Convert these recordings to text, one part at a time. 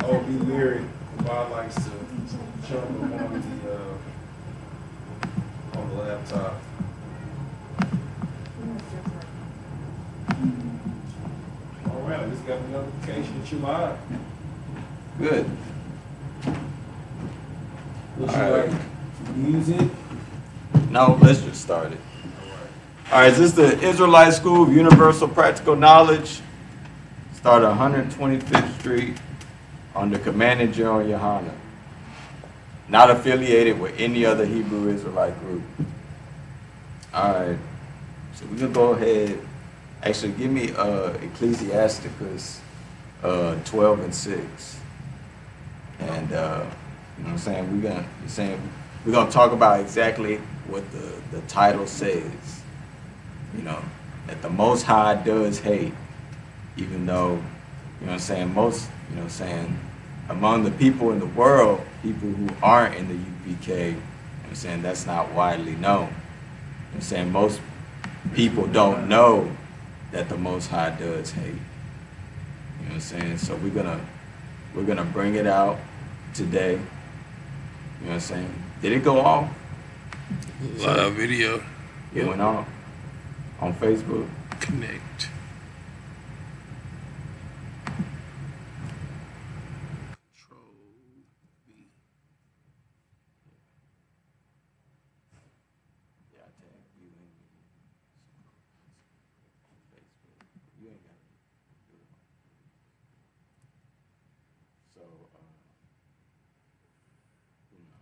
OB Lyric, Bob likes to jump on the laptop. All right, I just got a notification that you live. Good. Would you like music? No, let's just start it. All right, this is the Israelite School of Universal Practical Knowledge. Started 125th Street under Commanding General Yohanan. Not affiliated with any other Hebrew Israelite group. All right, so we're gonna go ahead. Actually, give me Ecclesiasticus 12 and 6. And you know what I'm saying, we're gonna talk about exactly what the title says. You know, that the Most High does hate, even though, you know what I'm saying, most, you know what I'm saying, among the people in the world, people who aren't in the UPK, you know what I'm saying, that's not widely known. You know what I'm saying, most people don't know that the Most High does hate. You know what I'm saying? So we're gonna bring it out today. You know what I'm saying? Did it go off? Live video. It went off on Facebook. Connect. Control V. Yeah, I tag you in Facebook. You ain't got to do it. So, you know.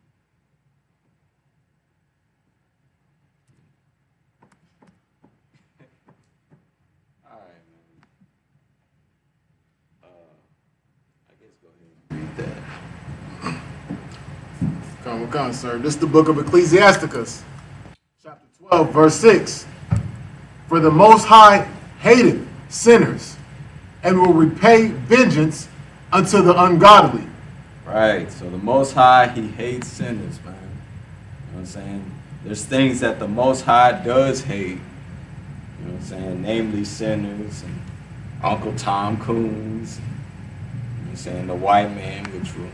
All right, man. I guess go ahead and read that. Come, sir. This is the book of Ecclesiasticus, chapter 12, verse 6. For the Most High hateth sinners, and will repay vengeance unto the ungodly. Right. So the Most High, he hates sinners, man. You know what I'm saying? There's things that the Most High does hate. You know what I'm saying? Namely sinners and Uncle Tom Coons. You know what I'm saying? The white man, which we'll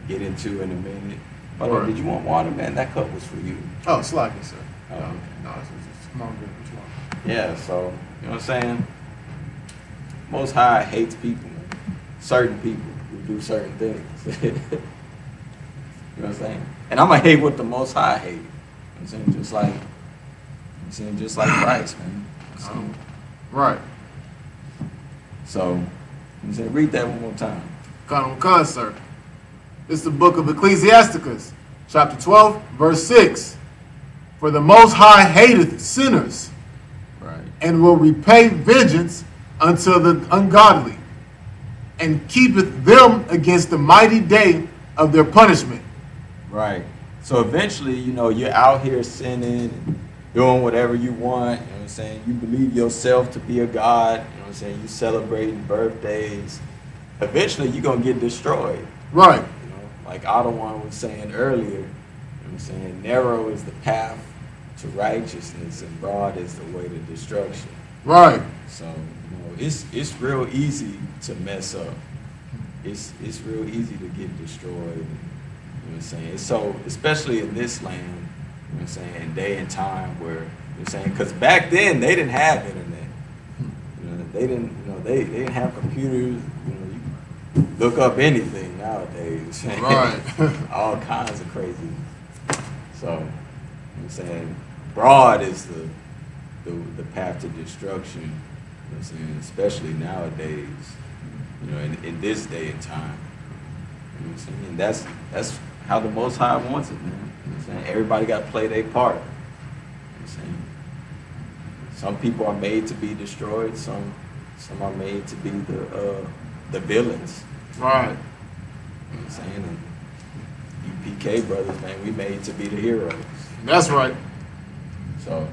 get into in a minute. But did you want water, man? That cup was for you. Oh, slacking, sir. Oh, okay. No, it's come on, good. What you want? Yeah, so, you know what I'm saying? Most High hates people, man. Certain people who do certain things. You know what I'm saying? And I'm going to hate what the Most High hate. You know what I'm saying? Just like Christ, man. You know what I'm saying? Right. So, I'm saying, read that one more time. Come, sir. This is the book of Ecclesiasticus, chapter 12, verse 6. For the Most High hateth sinners, Right. and will repay vengeance unto the ungodly, and keepeth them against the mighty day of their punishment. Right. So eventually, you know, you're out here sinning and doing whatever you want. You know what I'm saying? You believe yourself to be a God. You know what I'm saying? You celebrating birthdays. Eventually, you're going to get destroyed. Right. You know, like Ottawa was saying earlier, you know what I'm saying? Narrow is the path to righteousness and broad is the way to destruction. Right. So, you know, it's real easy to mess up. It's real easy to get destroyed. You know what I'm saying? So, especially in this land, you know what I'm saying, day and time where, you know what I'm saying, because back then they didn't have internet. You know, they didn't have computers. You know, you can look up anything nowadays. Right. All kinds of crazy. So, you know what I'm saying, broad is the path to destruction. You know what I'm saying, especially nowadays. You know, in this day and time. You know what I'm saying? That's how the Most High wants it, man. You know what I'm saying? Everybody got to play their part. You know what I'm saying? Some people are made to be destroyed. Some are made to be the villains. Right. You know what I'm saying? And UPK brothers, man, we made to be the heroes. That's right. So, you know what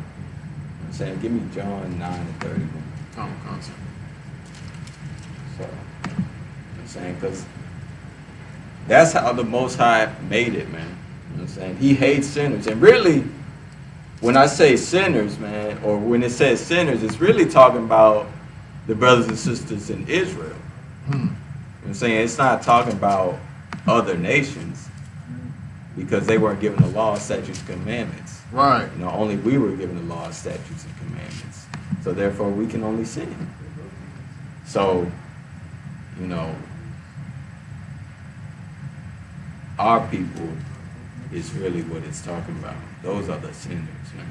I'm saying? Give me John 9 and 31. Come, sir. So, you know what I'm saying? Because that's how the Most High made it, man. You know what I'm saying? He hates sinners. And really, when I say sinners, man, or when it says sinners, it's really talking about the brothers and sisters in Israel. You know what I'm saying? It's not talking about other nations because they weren't given the law, statutes, commandments. Right. You know, only we were given the law, statutes, and commandments. So therefore, we can only sin. So, you know, our people is really what it's talking about. Those are the sinners, man.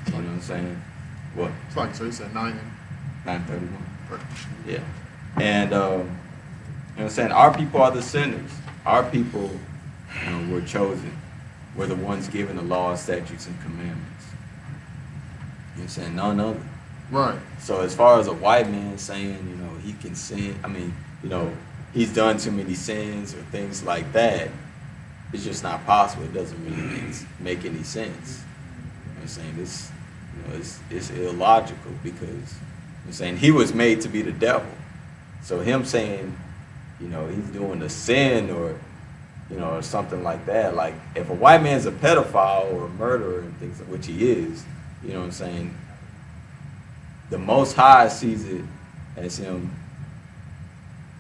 You know what I'm saying? What? It's like, so you said 9 and 931. Right. Yeah. And, you know what I'm saying? Our people are the sinners. Our people, you know, were chosen. We're the ones given the law, statutes, and commandments. You know what I'm saying? None other. Right. So as far as a white man saying, you know, he can sin, I mean, you know, he's done too many sins or things like that, it's just not possible. It doesn't really make any sense. You know what I'm saying? This, you know, it's illogical because, you know what I'm saying, he was made to be the devil. So him saying, you know, he's doing a sin or, you know, or something like that, like if a white man's a pedophile or a murderer and things, which he is, you know what I'm saying, the Most High sees it as him,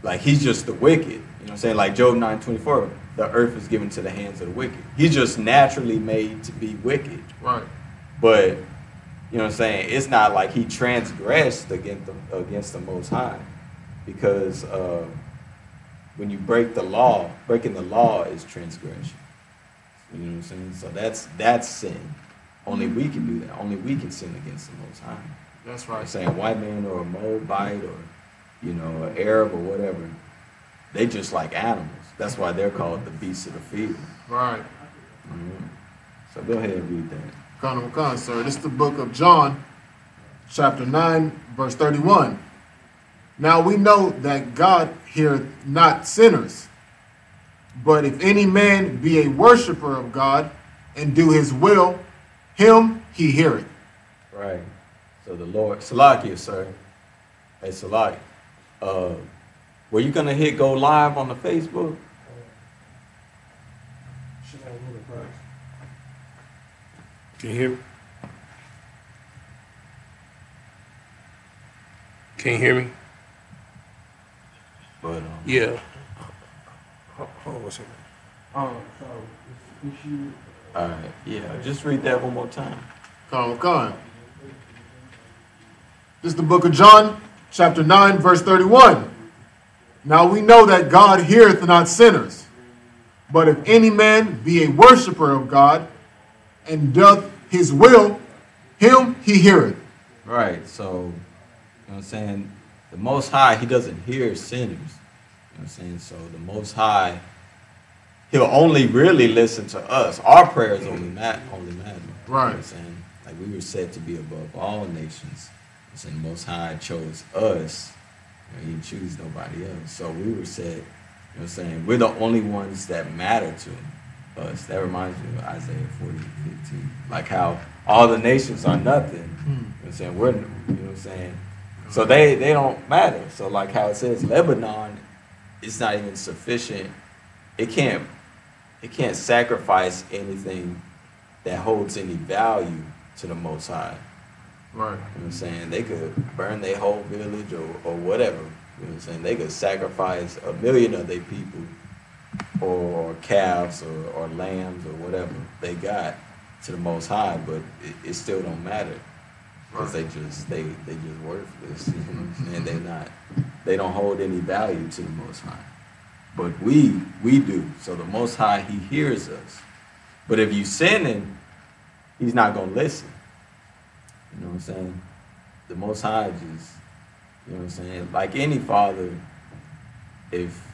like he's just the wicked. You know what I'm saying? Like Job 9:24, the earth is given to the hands of the wicked. He's just naturally made to be wicked. Right. But, you know what I'm saying, it's not like he transgressed against the Most High. Because when you break the law, breaking the law is transgression. You know what I'm saying? So that's sin. Only we can do that. Only we can sin against the Most High. That's I'm right. saying a white man or a Moabite or, you know, an Arab or whatever, they just like animals. That's why they're called the beasts of the field. Right. Mhm. So go ahead and read that. Come, sir. This is the book of John, chapter 9, verse 31. Now we know that God heareth not sinners, but if any man be a worshiper of God and do his will, him he heareth. Right. So the Lord, Salakia, sir. Hey, Salakia. Were you gonna hit go live on the Facebook? Can you hear me? Can you hear me? But Yeah. Hold on a second. So, this issue, all right, yeah. Just read that one more time. Come. This is the book of John, chapter 9, verse 31. Now we know that God heareth not sinners, but if any man be a worshiper of God and doth his will, him he heareth. Right. So, you know what I'm saying? The Most High, he doesn't hear sinners. You know what I'm saying? So the Most High, he'll only really listen to us. Our prayers only matter. Right. You know what I'm saying? Like we were said to be above all nations. And the Most High chose us. You know, he didn't choose nobody else. So we were said, you know what I'm saying? We're the only ones that matter to us. That reminds me of Isaiah 40:15. Like how all the nations are nothing. You know what I'm saying? We're, you know what I'm saying? So they don't matter. So like how it says Lebanon, it's not even sufficient. It can't sacrifice anything that holds any value to the Most High. Right. You know what I'm saying? They could burn their whole village or whatever. You know what I'm saying? They could sacrifice 1 million of their people or calves or lambs or whatever they got to the Most High, but it still don't matter because they just worthless. You know what I'm saying? They don't hold any value to the Most High. But we do. So the Most High, he hears us. But if you sinning, he's not gonna listen. You know what I'm saying? The Most High just, you know what I'm saying? Like any father, if,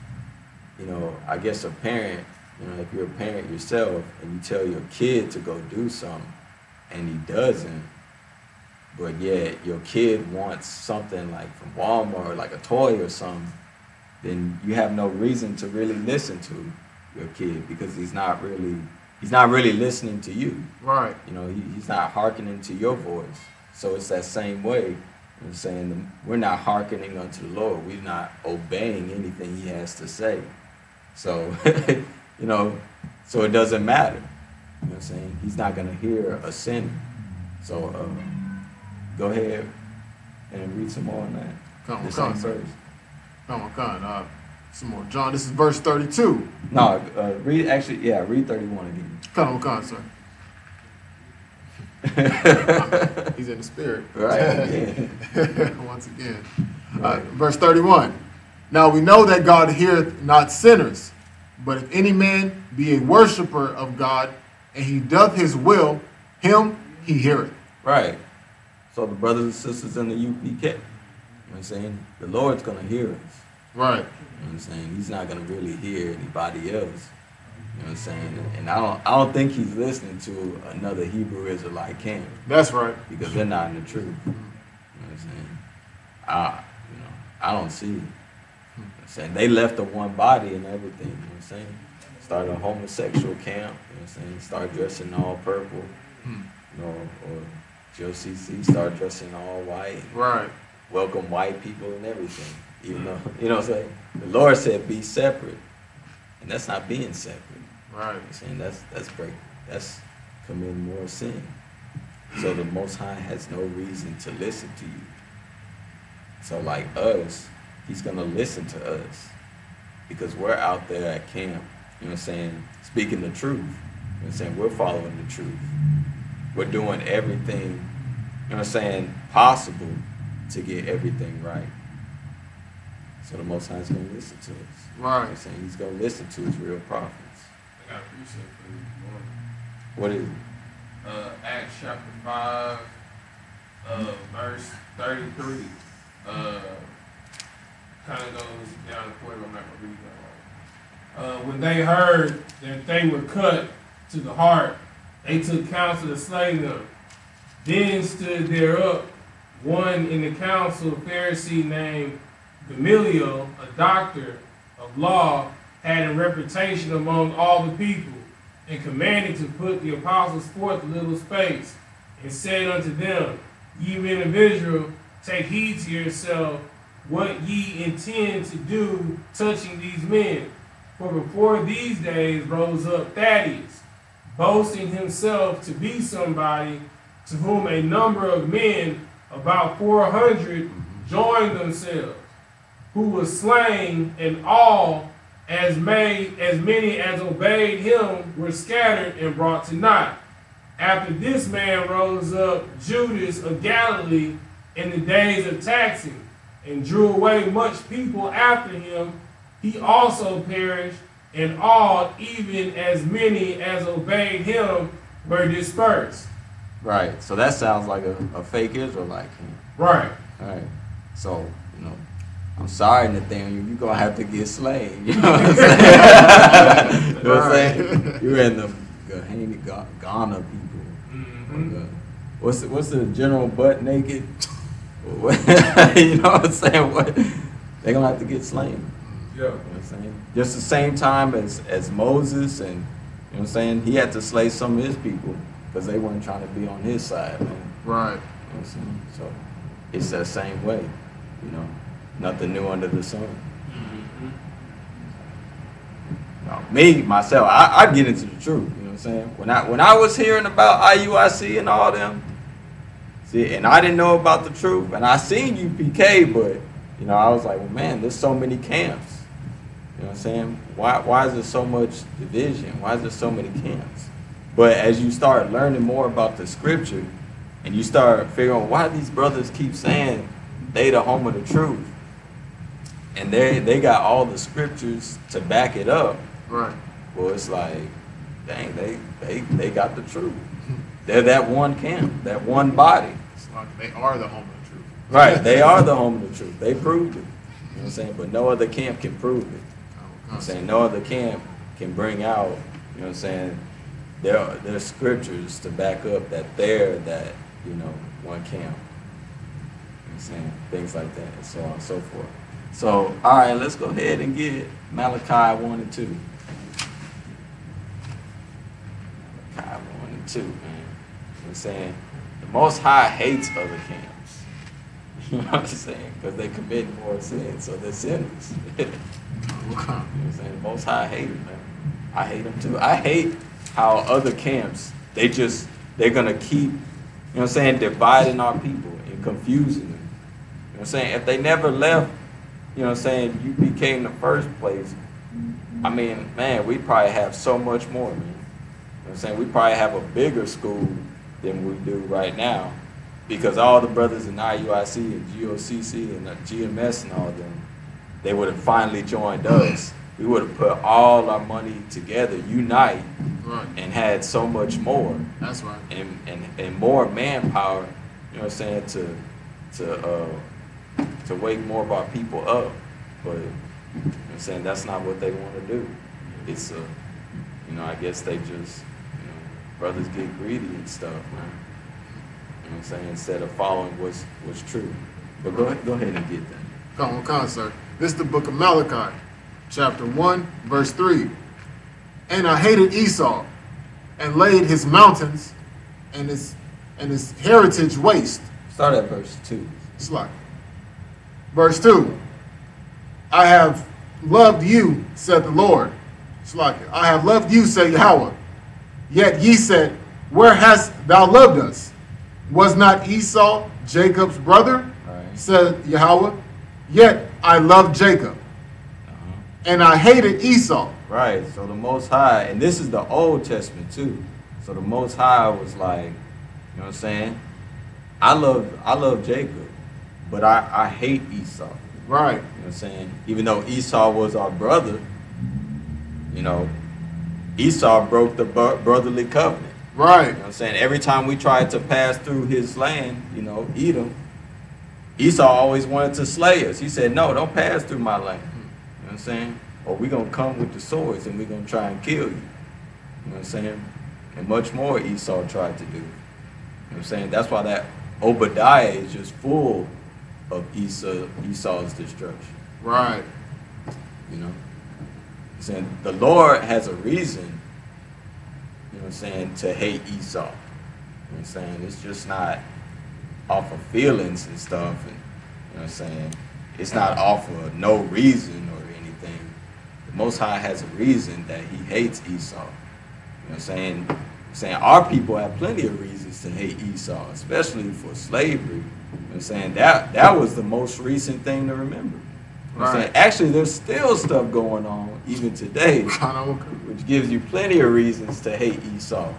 you know, I guess a parent, you know, if you're a parent yourself and you tell your kid to go do something and he doesn't, but yet your kid wants something like from Walmart, like a toy or something, then you have no reason to really listen to your kid because he's not really listening to you. Right. You know, he's not hearkening to your voice. So it's that same way. You know what I'm saying? We're not hearkening unto the Lord. We're not obeying anything he has to say. So, you know, so it doesn't matter. You know what I'm saying? He's not going to hear a sinner. So go ahead and read some more on that. Come, The same sir. verse. Come on. Some more. John, this is verse 32. No, read 31 again. Come on, sir. He's in the spirit. Right. Once again. Verse 31. Now we know that God heareth not sinners, but if any man be a worshiper of God, and he doth his will, him he heareth. Right. So the brothers and sisters in the UPK, you know what I'm saying? The Lord's going to hear us. Right. You know what I'm saying? He's not going to really hear anybody else. You know what I'm saying? And I don't think he's listening to another Hebrew Israelite camp. That's right. Because they're not in the truth. You know what I'm saying? I don't see it. You know what I'm saying? They left the one body and everything, you know what I'm saying? Started a homosexual camp, you know what I'm saying? Started dressing all purple, you know, or JOCC started dressing all white. Right. Welcome white people and everything. Even though, you know what I'm saying? The Lord said be separate. And that's not being separate. Right. You know what I'm saying? That's committing more sin. So the Most High has no reason to listen to you. So like us, he's gonna listen to us because we're out there at camp, you know what I'm saying, speaking the truth. You know what I'm saying? We're following the truth. We're doing everything, you know what I'm saying, possible to get everything right. So the Most High is gonna listen to us. Right. You know what I'm saying? He's gonna listen to his real prophets. I got a precept for you this morning. What is it? Acts chapter 5, verse 33. Kind of goes down the point, I'm not going to read that right. When they heard that they were cut to the heart, they took counsel to slay them. Then stood there up one in the council, a Pharisee named Gamaliel, a doctor of law, had a reputation among all the people, and commanded to put the apostles forth a little space, and said unto them, Ye men of Israel, take heed to yourself what ye intend to do touching these men. For before these days rose up Thaddeus, boasting himself to be somebody, to whom a number of men, about 400, joined themselves, who was slain, and all as many as obeyed him were scattered and brought to naught. After this man rose up Judas of Galilee in the days of taxing, and drew away much people after him. He also perished, and all, even as many as obeyed him, were dispersed. Right. So that sounds like a fake Israelite camp. Right. All right. So, you know, I'm sorry, Nathaniel, you're going to have to get slain. You know what I'm saying? You know what I'm saying? You're in the Ghana people. Mm-hmm. What's the general butt naked? You know what I'm saying? They're going to have to get slain. Yeah. You know what I'm saying? Just the same time as Moses, and, you know what I'm saying? He had to slay some of his people because they weren't trying to be on his side, man. Right. You know what I'm saying? So it's that same way, you know. Nothing new under the sun. Mm-hmm. Me, myself, I get into the truth, you know what I'm saying? When I was hearing about IUIC and all them, see, and I didn't know about the truth, and I seen UPK, but, you know, I was like, well, man, there's so many camps. You know what I'm saying? Why is there so much division? Why is there so many camps? But as you start learning more about the scripture, and you start figuring out why these brothers keep saying they the home of the truth, and they got all the scriptures to back it up. Right. Well, it's like, dang, they got the truth. They're that one camp, that one body. It's like they are the home of the truth. Right, they are the home of the truth. They proved it. You know what I'm saying? But no other camp can prove it. You know what I'm saying? No other camp can bring out, you know what I'm saying, their scriptures to back up that they're that, you know, one camp. You know what I'm saying? Things like that, and so on and so forth. So, all right, let's go ahead and get Malachi 1 and 2. Malachi 1 and 2, man. You know what I'm saying? The Most High hates other camps. You know what I'm saying? Because they commit more sin, so they're sinners. You know what I'm saying? The Most High hate them, man. I hate them too. I hate how other camps, they're going to keep, you know what I'm saying, dividing our people and confusing them. You know what I'm saying? If they never left you know what I'm saying, you became the first place, I mean, man, we probably have so much more, man. You know what I'm saying? We probably have a bigger school than we do right now because all the brothers in IUIC and GOCC and GMS and all them, they would have finally joined us. We would have put all our money together, unite, Right. and had so much more That's right. and more manpower, you know what I'm saying, to wake more of our people up. But you know what I'm saying, that's not what they want to do. It's you know, I guess they just, you know, brothers get greedy and stuff, man. You know what I'm saying, instead of following what's true. But go ahead and get that. Come on, sir. This is the book of Malachi, chapter 1, verse 3. And I hated Esau, and laid his mountains and his heritage waste. Start at verse 2. It's like verse 2. I have loved you, said the Lord. It's like I have loved you, said Yahweh. Yet ye said, where hast thou loved us? Was not Esau Jacob's brother? Right. Said Yahweh. Yet I loved Jacob, and I hated Esau. Right, so the Most High, and this is the Old Testament too. So the Most High was like, you know what I'm saying? I love Jacob, but I hate Esau. Right. You know what I'm saying? Even though Esau was our brother, you know, Esau broke the brotherly covenant. Right. You know what I'm saying? Every time we tried to pass through his land, you know, Edom, Esau always wanted to slay us. He said, no, don't pass through my land. You know what I'm saying? Or we're going to come with the swords and we're going to try and kill you. You know what I'm saying? And much more Esau tried to do. You know what I'm saying? That's why that Obadiah is just full of Esau's destruction. Right. You know? Saying the Lord has a reason, you know what I'm saying, to hate Esau. You know what I'm saying? It's just not off of feelings and stuff, and you know what I'm saying? It's not off of no reason or anything. The Most High has a reason that he hates Esau. You know what I'm saying? Saying our people have plenty of reasons to hate Esau, especially for slavery. You know what I'm saying? That was the most recent thing to remember. You know what I'm saying? Actually, there's still stuff going on even today, which gives you plenty of reasons to hate Esau.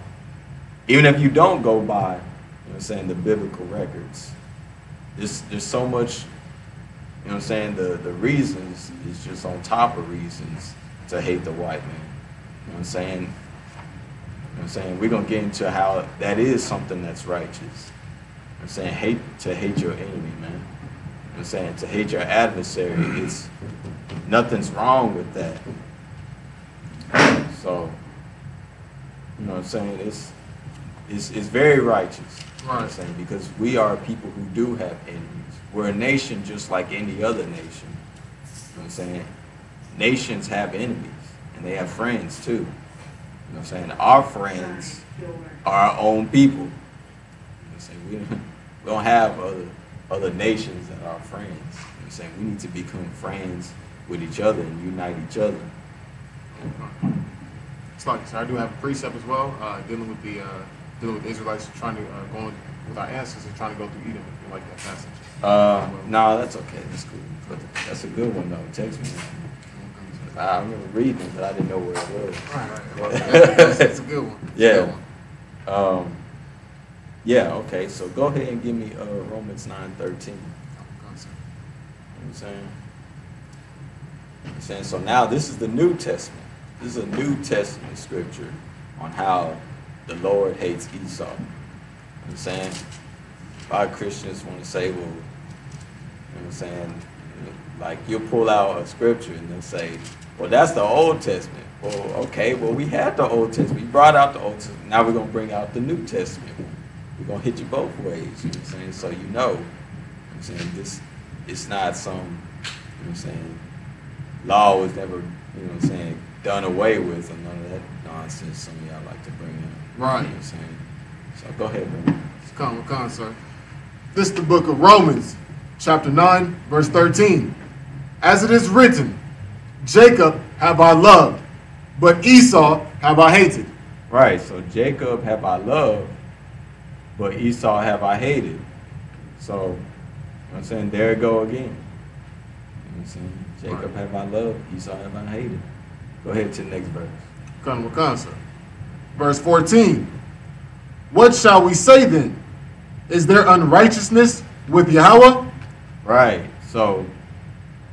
Even if you don't go by, you know what I'm saying, the biblical records. There's so much, you know what I'm saying, the reasons is just on top of reasons to hate the white man. You know what I'm saying? You know what I'm saying? We're going to get into how that is something that's righteous. You know what I'm saying? To hate your enemy, man. You know what I'm saying? To hate your adversary, nothing's wrong with that. So, you know what I'm saying? It's very righteous. You know what I'm saying? Because we are people who do have enemies. We're a nation just like any other nation. You know what I'm saying? Nations have enemies, and they have friends too. You know what I'm saying? Our friends are our own people. You know what I'm saying? We don't have other nations that are our friends. You know what I'm saying? We need to become friends with each other and unite each other. It's like, so I do have a precept as well, dealing with the Israelites trying to go on with our ancestors trying to go through Edom. If you like that passage. No, that's okay. That's cool. But that's a good one though. Text me. I remember reading it, but I didn't know where it was. Right. Well, that's a good one. That's Yeah. a good one. Yeah. Okay. So go ahead and give me Romans 9:13. You know what I'm saying? I'm saying, so now this is the New Testament. This is a New Testament scripture on how the Lord hates Esau. You know what I'm saying? A lot of Christians want to say, well, you know what I'm saying? Like, you'll pull out a scripture and they'll say, well, that's the Old Testament. Well, okay, well, we had the Old Testament. You brought out the Old Testament. Now we're going to bring out the New Testament. We're going to hit you both ways, you know what I'm saying? So you know I'm saying, this, it's not some, you know what I'm saying, law was never, you know what I'm saying, done away with, and none of that nonsense some of y'all like to bring up. Right. You know what I'm saying? So go ahead, bro. Come, sir. This is the book of Romans, chapter 9, verse 13. As it is written, Jacob have I loved, but Esau have I hated. Right, so Jacob have I loved, but Esau have I hated. So, you know what I'm saying, there it go again. You know what I'm what I'm saying? Jacob have I loved, Esau have I hated. Go ahead to the next verse. Come, sir. Verse 14. What shall we say then? Is there unrighteousness with Yahweh? Right. So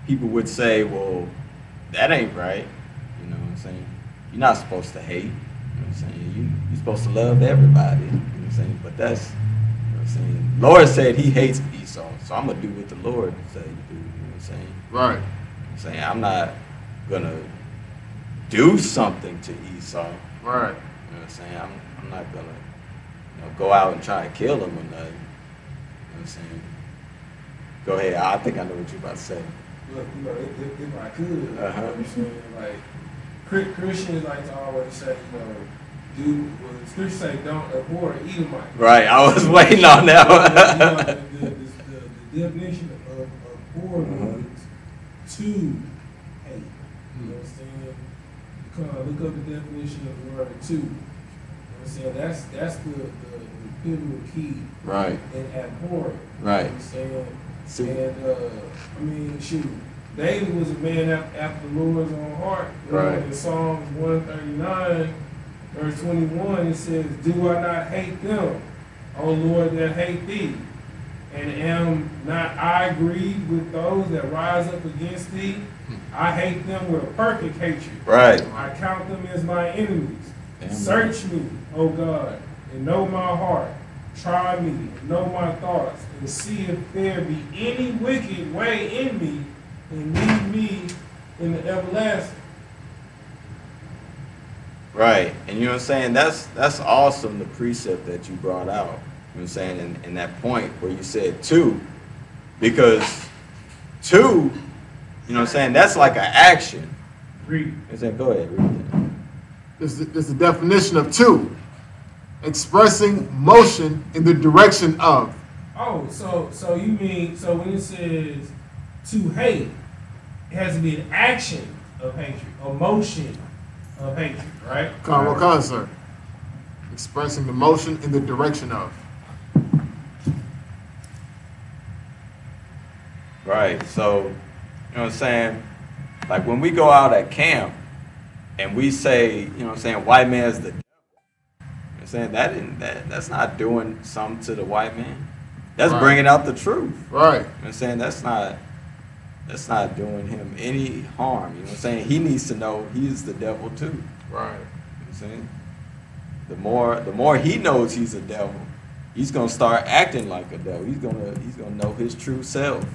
people would say, well, that ain't right. You know what I'm saying? You're not supposed to hate. You know what I'm saying? You're supposed to love everybody. You know what I'm saying? But that's, you know what I'm saying? Lord said he hates Esau, so I'm going to do what the Lord said to do. You know what I'm saying? Right. You know what I'm saying? I'm not going to do something to Esau. Right. You know what I'm saying? I'm not going to, go out and try to kill him or nothing. You know what I'm saying? Go ahead. I think I know what you're about to say. Look, if I could, you know Uh-huh. what I'm saying? Like, Christians like to always say, the scriptures say don't abhor Edomite. Right. I was waiting on that one. The definition of abhor means to hate. You know what I'm saying? You kind of look up the definition of the word to. You know what I'm saying? That's the pivotal key Right. in abhorring. Right. You know what I'm saying? See. And shoot, David was a man after the Lord's own heart. You know, Right. in Psalms 139, verse 21, it says, "Do I not hate them, O Lord, that hate thee? And am not I grieved with those that rise up against thee? I hate them with a perfect hatred. Right. I count them as my enemies. Damn. Search me, O God, and know my heart. Try me, and know my thoughts, and see if there be any wicked way in me, and lead me in the everlasting." Right. And you know what I'm saying? That's awesome, the precept that you brought out. You know what I'm saying? In that point where you said two, because two, you know what I'm saying, that's like an action. Read. I said, go ahead, read that. This is the definition of to. Expressing motion in the direction of. Oh, so you mean, so when it says to hate, it has to be an action of hatred, a motion of hatred, right? Come, sir. Expressing the motion in the direction of. Right. So, you know what I'm saying? Like when we go out at camp and we say, you know what I'm saying, white man's the devil. You know what I'm saying? That's not doing something to the white man. That's Right. bringing out the truth. Right. You know what I'm saying? That's not doing him any harm. You know what I'm saying? He needs to know he's the devil too. You know Right. what I'm saying? The more he knows he's a devil, he's gonna start acting like a devil. He's gonna know his true self.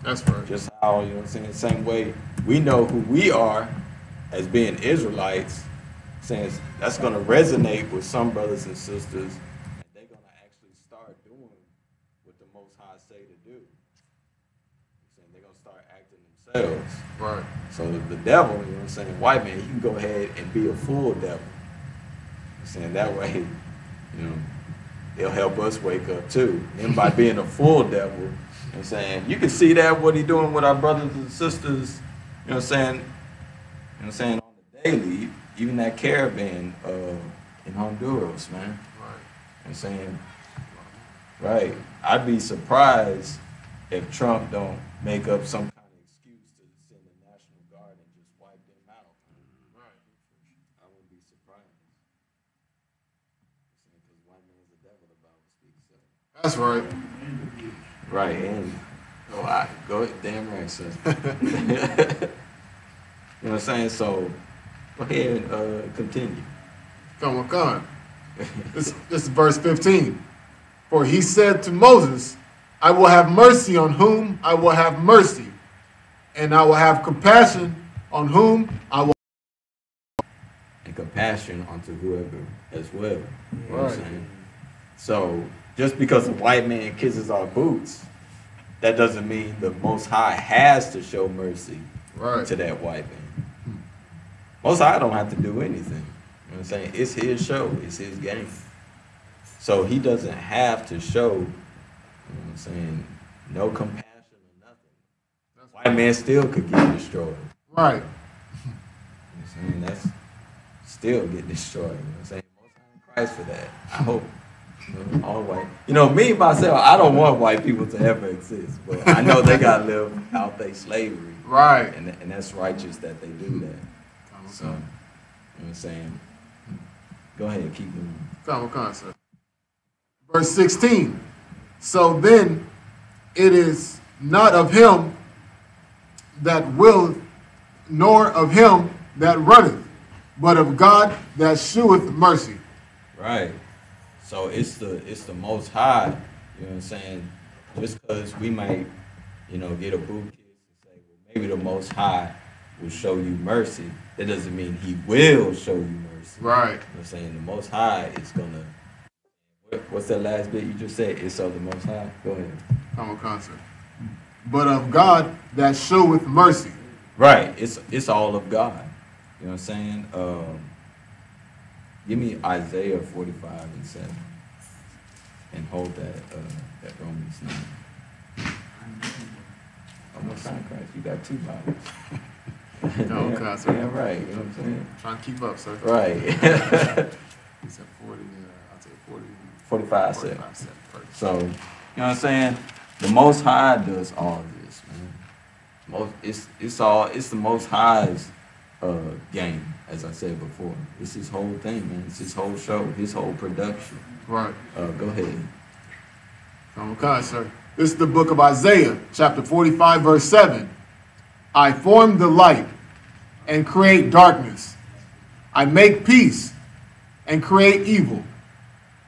That's right. Just how, you know what I'm saying, same way we know who we are as being Israelites, saying that's going to resonate with some brothers and sisters, and they're going to actually start doing what the Most High say to do. Saying they're going to start acting themselves. Right. So the devil, you know what I'm saying, white man, he can go ahead and be a full devil. Saying that way, you know, it'll help us wake up too. And by being a full devil, you know what I'm saying, you can see that what he doing with our brothers and sisters, you know what I'm saying, on the daily, even that caravan in Honduras, man. Right. You know what I'm saying? Right. I'd be surprised if Trump don't make up some kind of excuse to send the National Guard and just wipe them out. Right. I wouldn't be surprised. Because white man's the devil, the Bible speaks of. That's right. Right, and go damn right, sis. You know what I'm saying? So go ahead and continue. Come. This is verse 15. For he said to Moses, I will have mercy on whom I will have mercy, and I will have compassion on whom I will. And compassion unto whoever as well. You know what I'm Right. saying? So just because a white man kisses our boots, that doesn't mean the Most High has to show mercy Right. to that white man. Most High don't have to do anything. You know what I'm saying? It's his show. It's his game. So he doesn't have to show, you know what I'm saying, no compassion or nothing. White man still could get destroyed. Right. You know what I'm saying? That's still get destroyed. You know what I'm saying? Most High in Christ for that. I hope. All white. You know, me myself, I don't want white people to ever exist, but I know they got to live out their slavery. Right. And that's righteous that they do that. So, you know what I'm saying? Go ahead, keep moving. Common concept. Verse 16. So then it is not of him that willeth, nor of him that runneth, but of God that sheweth mercy. Right. So it's the Most High, you know what I'm saying? Just because we might, you know, get a boo kiss and say, well, maybe the Most High will show you mercy, that doesn't mean he will show you mercy. Right. You know what I'm saying? The Most High is gonna, what's that last bit you just said? It's of the Most High? Go ahead. Common concept. But of God that sheweth mercy. Right. It's all of God. You know what I'm saying? Give me Isaiah 45:7 and hold that Romans 9. Almost sound Christ. You got two Bibles. No, yeah, concept. yeah, right. You know what I'm saying? Trying to keep up, sir. Right. He said 40, I'll take 40. 45 cents. 45 cents. Perfect. So, you know what I'm saying? The Most High does all this, man. It's the Most High's game, as I said before. It's his whole thing, man. It's his whole show, his whole production. Right. Go ahead. Common concept. This is the book of Isaiah, chapter 45, verse 7. I form the light and create darkness. I make peace and create evil.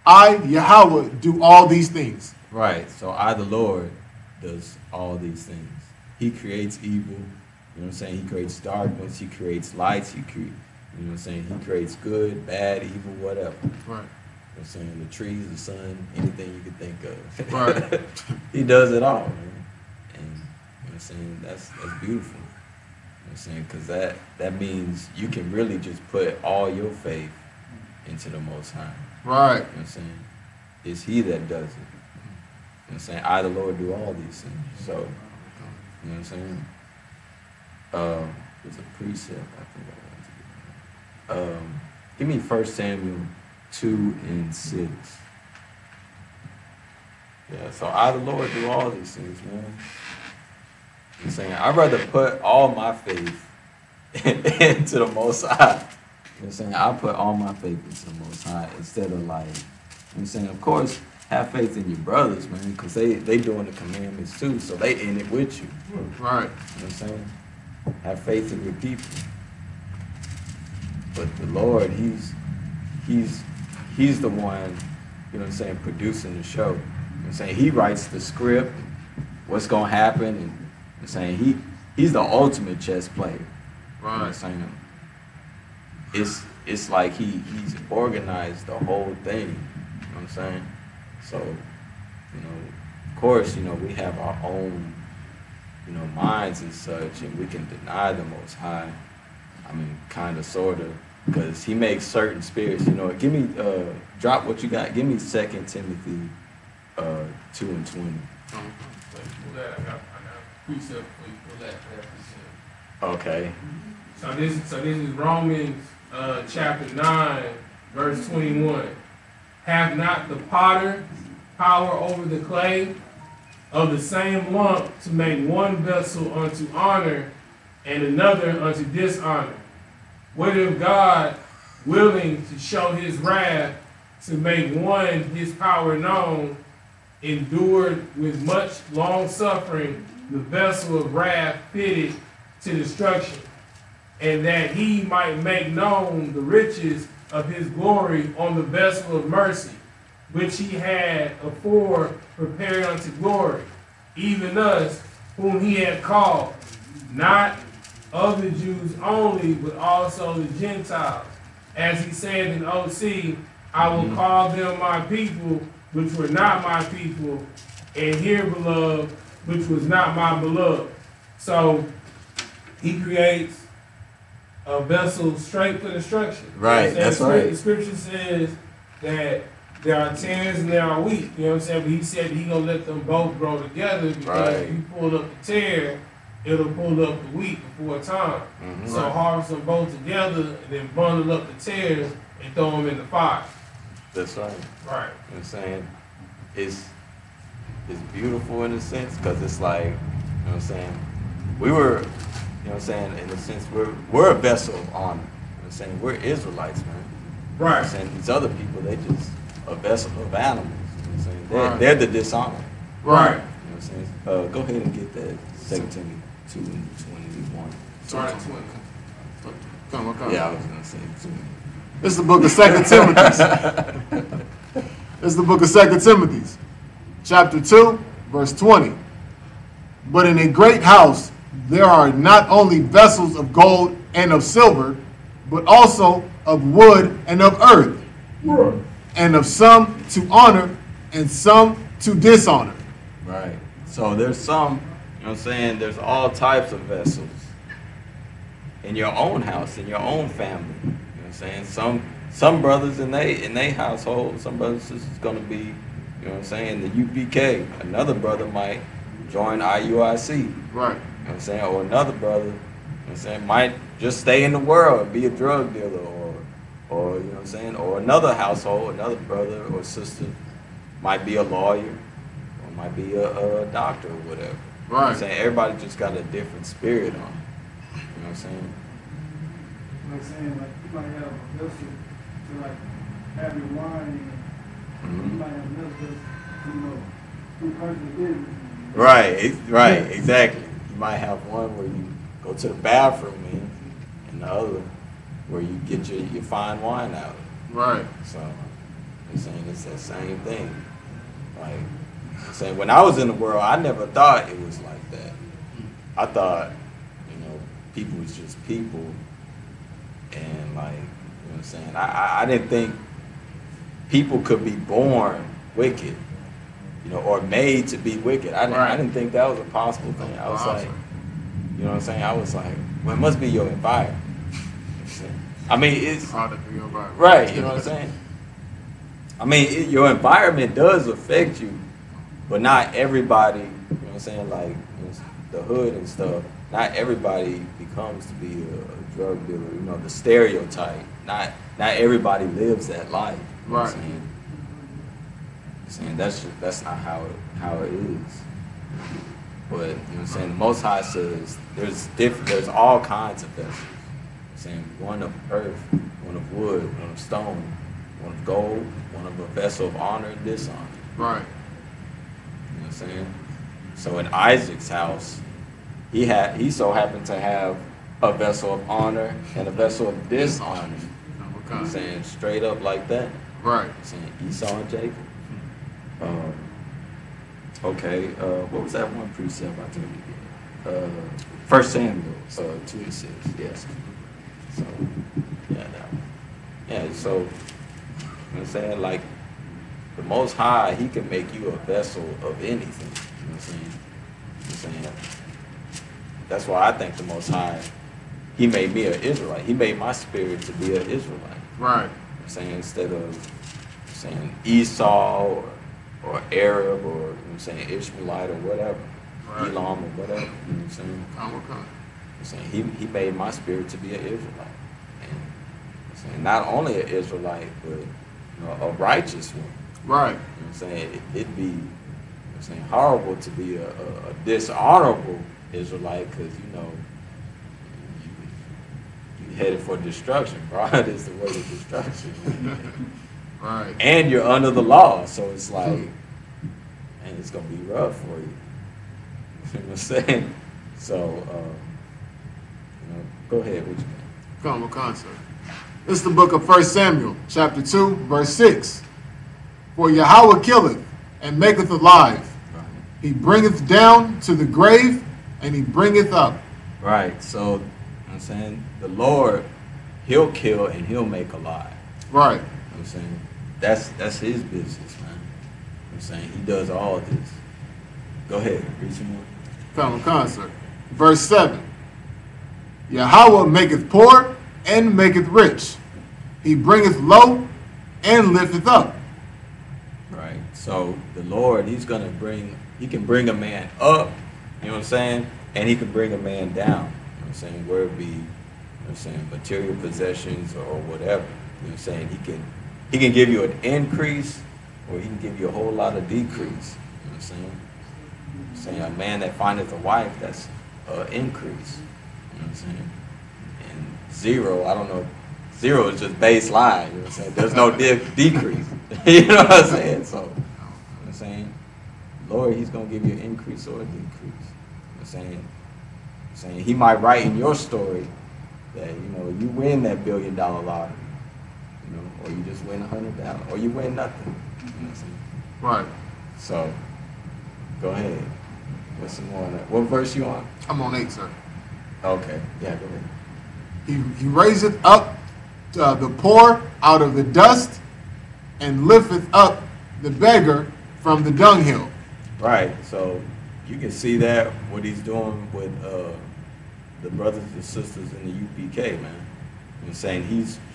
I, Yahweh, do all these things. Right. So I, the Lord, does all these things. He creates evil. You know what I'm saying? He creates darkness. He creates lights. You know what I'm saying? He creates good, bad, evil, whatever. Right. You know what I'm saying? The trees, the sun, anything you could think of. Right. He does it all, man. And you know what I'm saying? That's beautiful. You know what I'm saying? Because that means you can really just put all your faith into the Most High. Right. You know what I'm saying? It's He that does it. You know what I'm saying? I, the Lord, do all these things. So, you know what I'm saying? There's a precept I think I want to get. Give me 1 Samuel 2:6. Yeah, so I, the Lord, do all these things, man. You know what I'm saying? I'd rather put all my faith into the Most High. You know what I'm saying? I put all my faith into the Most High instead of like, you know what I'm saying? Of course, have faith in your brothers, man, because they doing the commandments too, so they in it with you. Right. You know what I'm saying? Have faith in your people. But the Lord, He's the one, you know what I'm saying, producing the show. You know what I'm saying? He writes the script, what's gonna happen, and you know what I'm saying, he's the ultimate chess player. You know what I'm saying? It's like he's organized the whole thing. You know what I'm saying? So, you know, of course, you know, we have our own, you know, minds and such, and we can deny the Most High. I mean, kind of, sort of, because He makes certain spirits, you know. Give me, drop what you got. Give me 2 Timothy 2:20. Pull that. I got a precept for you. Pull that precept. Okay. So this is Romans chapter 9, verse 21. Have not the potter power over the clay of the same lump to make one vessel unto honor and another unto dishonor? What if God, willing to show his wrath, to make one his power known, endured with much long suffering the vessel of wrath fitted to destruction, and that he might make known the riches of his glory on the vessel of mercy, which he had afore prepared unto glory, even us, whom he had called, not of the Jews only, but also the Gentiles. As he said in OC, I will call them my people, which were not my people, and here, beloved, which was not my beloved. So he creates a vessel straight for destruction. Right, that's right. The scripture says that there are tares and there are wheat. You know what I'm saying? But he said he gonna let them both grow together, because if you pull up the tare, it'll pull up the wheat before time. So harvest them both together and then bundle up the tares and throw them in the fire. the same. Right. You know what I'm saying? It's beautiful in a sense, because it's like, you know what I'm saying, we were, you know what I'm saying, in a sense, we're a vessel of honor. You know what I'm saying? We're Israelites, man. You know what I'm Right. saying? These other people, they just a vessel of animals. You know what I'm saying? Right. They're the dishonor. Right. You know what I'm saying? Go ahead and get that 2 Timothy 2:21. Start at 20. Come on. Yeah, I was gonna say 2. This is the book of 2 Timothy. This is the book of 2 Timothy, chapter 2, verse 20. But in a great house there are not only vessels of gold and of silver, but also of wood and of earth, and of some to honor and some to dishonor. Right. So there's some, you know what I'm saying, there's all types of vessels in your own house, in your own family. You know what I'm saying? Some brothers in they household, some brothers and sisters gonna be, you know what I'm saying, the UPK. Another brother might join IUIC. Right. You know what I'm saying? Or another brother, you know what I'm saying, might just stay in the world and be a drug dealer, or you know what I'm saying, or another household, another brother or sister might be a lawyer, or might be a doctor or whatever. You know what I'm Right. saying? Everybody just got a different spirit on them. You know what I'm saying? Like saying, like, you might have a vessel to, like, have your wine in. You Mhm. might have another vessel, you know, do personal business. Right, exactly. You might have one where you go to the bathroom in, and the other where you get your fine wine out. Right. So, I'm saying it's that same thing. Like, I'm saying when I was in the world, I never thought it was like that. I thought, you know, people was just people, and like, you know what I'm saying. I didn't think people could be born wicked, you know, or made to be wicked. I didn't think that was a possible thing. I was like, you know what I'm saying. I was like, well, it must be your environment. I mean, it's Product of your environment. right. You know what I'm saying. I mean, your environment does affect you, but not everybody. You know what I'm saying? Like, you know, the hood and stuff. Not everybody becomes to be a drug dealer. You know, the stereotype. Not everybody lives that life. You know what I'm Right. saying? That's not how it is. But you know what I'm saying. The Most High says there's all kinds of vessels. Saying one of earth, one of wood, one of stone, one of gold, one of a vessel of honor and dishonor. Right. You know what I'm saying? So in Isaac's house, he so happened to have a vessel of honor and a vessel of dishonor. You know what I'm saying? Straight up like that. Right. Saying Esau and Jacob. Okay, what was that one precept I told you again? 1 Samuel 2:6, yes. So, yeah, that one. Yeah, so, you know what I'm saying? Like, the Most High, He can make you a vessel of anything. You know what I'm saying? You know what I'm saying? That's why I think the Most High, He made me an Israelite. He made my spirit to be an Israelite. Right. You know what I'm saying? Instead of saying Esau or Arab or, you know what I'm saying, Ishmaelite or whatever. Right. Elam or whatever. You know what I'm saying? Come. I'm saying he made my spirit to be an Israelite, and I'm saying not only an Israelite, but you know, a righteous one. Right. You know what I'm saying it'd be, you know what I'm saying, horrible to be a dishonorable Israelite, because you know you headed for destruction. Pride is the way to destruction, Right. and you're under the law, so it's like, man, it's gonna be rough for you. You know what I'm saying? So. Go ahead, what you mean? Come, sir. This is the book of 1 Samuel, chapter 2, verse 6. For Yahweh killeth and maketh alive. Right. He bringeth down to the grave, and he bringeth up. Right. So, you know what I'm saying, the Lord, He'll kill and He'll make alive. Right. You know what I'm saying? That's His business, man. You know what I'm saying? He does all of this. Go ahead, read some more. Come, sir. Verse 7. Yahweh maketh poor and maketh rich. He bringeth low and lifteth up. Right. So the Lord, He can bring a man up, you know what I'm saying? And He can bring a man down. You know what I'm saying? Where it be, you know what I'm saying, material possessions or whatever. You know what I'm saying? He can give you an increase, or he can give you a whole lot of decrease. You know what I'm saying? Saying a man that findeth a wife, that's an increase. You know what I'm saying? And zero, I don't know. Zero is just baseline. You know what I'm saying? There's no decrease. You know what I'm saying? So, you know what I'm saying? Lord, he's gonna give you an increase or a decrease. You know what I'm saying he might write in your story that, you know, you win that $1 billion lottery, you know, or you just win $100, or you win nothing. You know what I'm saying? Right. So, go ahead. What's some more on that? What verse you on? I'm on 8, sir. Okay, yeah, go ahead. He raiseth up the poor out of the dust, and lifteth up the beggar from the dunghill. Right, so you can see that what he's doing with the brothers and sisters in the UPK, man. You know what I'm saying?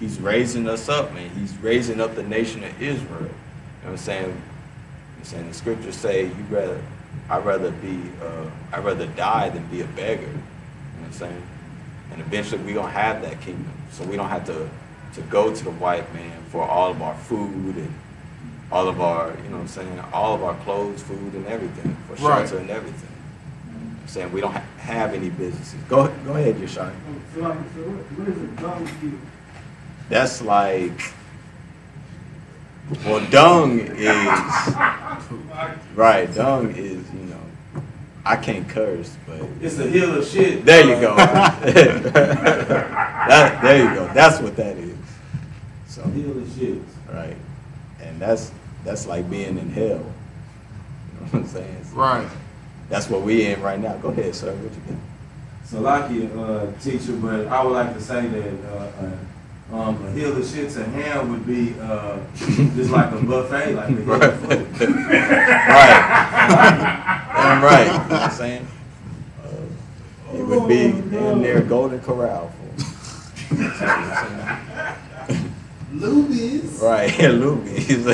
He's raising us up, man. He's raising up the nation of Israel. You know what I'm saying? The scriptures say I'd rather die than be a beggar. You know what I'm saying? And eventually we're gonna have that kingdom. So we don't have to go to the white man for all of our food and all of our, you know what I'm saying, all of our clothes, food, and everything, for shelter and everything. You know what I'm saying we don't have any businesses. Go ahead, Yeshai. So what is a dung heap? That's like, well, dung is, right, dung is, you know, I can't curse, but It's a hill of shit. there you go. There you go. That's what that is. So, Hill of shit. right. And that's like being in hell. You know what I'm saying? So Right. that's what we in right now. Go ahead, sir. What you got? Salaki, teacher, but I would like to say that a hill of shit to him would be just like a buffet, like a hill of food. Right. Damn right. You know what I'm saying? It would be in their golden corral for him. You know what I'm saying? Lubies. Right, Lubies. So,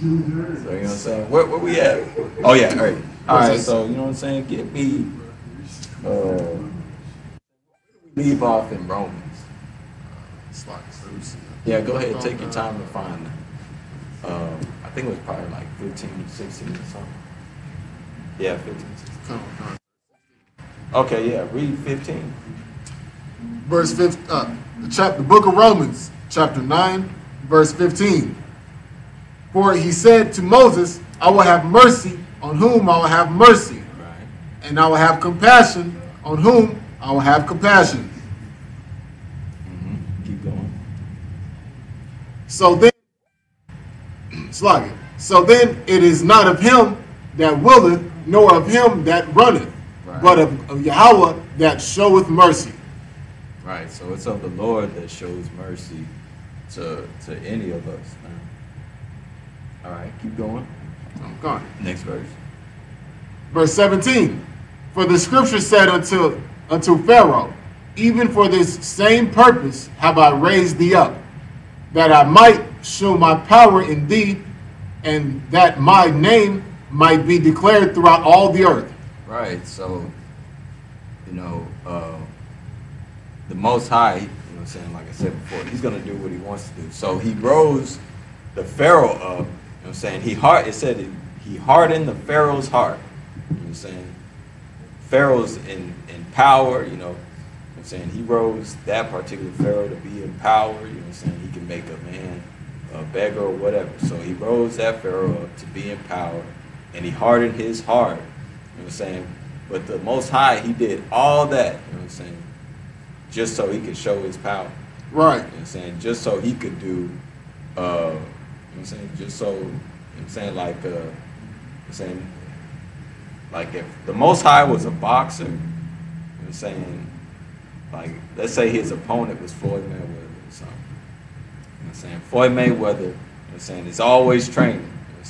you know what I'm saying? Where we at? Oh, yeah, all right. All right, so, you know what I'm saying? Give me, leave off in Romans. Yeah, go ahead, take your time to find that. I think it was probably like 15, 16 or something. Yeah, 15, 16. Okay, yeah, read 15. Verse 15, the book of Romans, chapter 9, verse 15. For he said to Moses, I will have mercy on whom I will have mercy, Right. and I will have compassion on whom I will have compassion. Keep going. So then, it is not of him that willeth, nor of him that runneth, Right. but of Yahweh that showeth mercy. Right, so it's of the Lord that shows mercy to any of us. Man. All right, keep going. Okay. Next verse. Verse 17. For the scripture said unto Pharaoh, even for this same purpose have I raised thee up, that I might show my power in thee, and that my name might be declared throughout all the earth. Right, so, you know, the Most High, you know what I'm saying, like I said before, he's going to do what he wants to do. So he rose the Pharaoh up, you know what I'm saying, he hardened the Pharaoh's heart, you know what I'm saying. Pharaoh's in power, you know what I'm saying, he rose that particular Pharaoh to be in power, you know what I'm saying, he can make a man a beggar or whatever. So he rose that Pharaoh up to be in power, and he hardened his heart, you know what I'm saying. But the Most High, he did all that, you know what I'm saying, just so he could show his power. Right. You know what I'm saying? Just so he could do, you know what I'm saying, just so, you know what I'm saying, like, like if the Most High was a boxer, you know what I'm saying, like, let's say his opponent was Floyd Mayweather or something. You know what I'm saying? Floyd Mayweather, you know what I'm saying, is always training, you know what I'm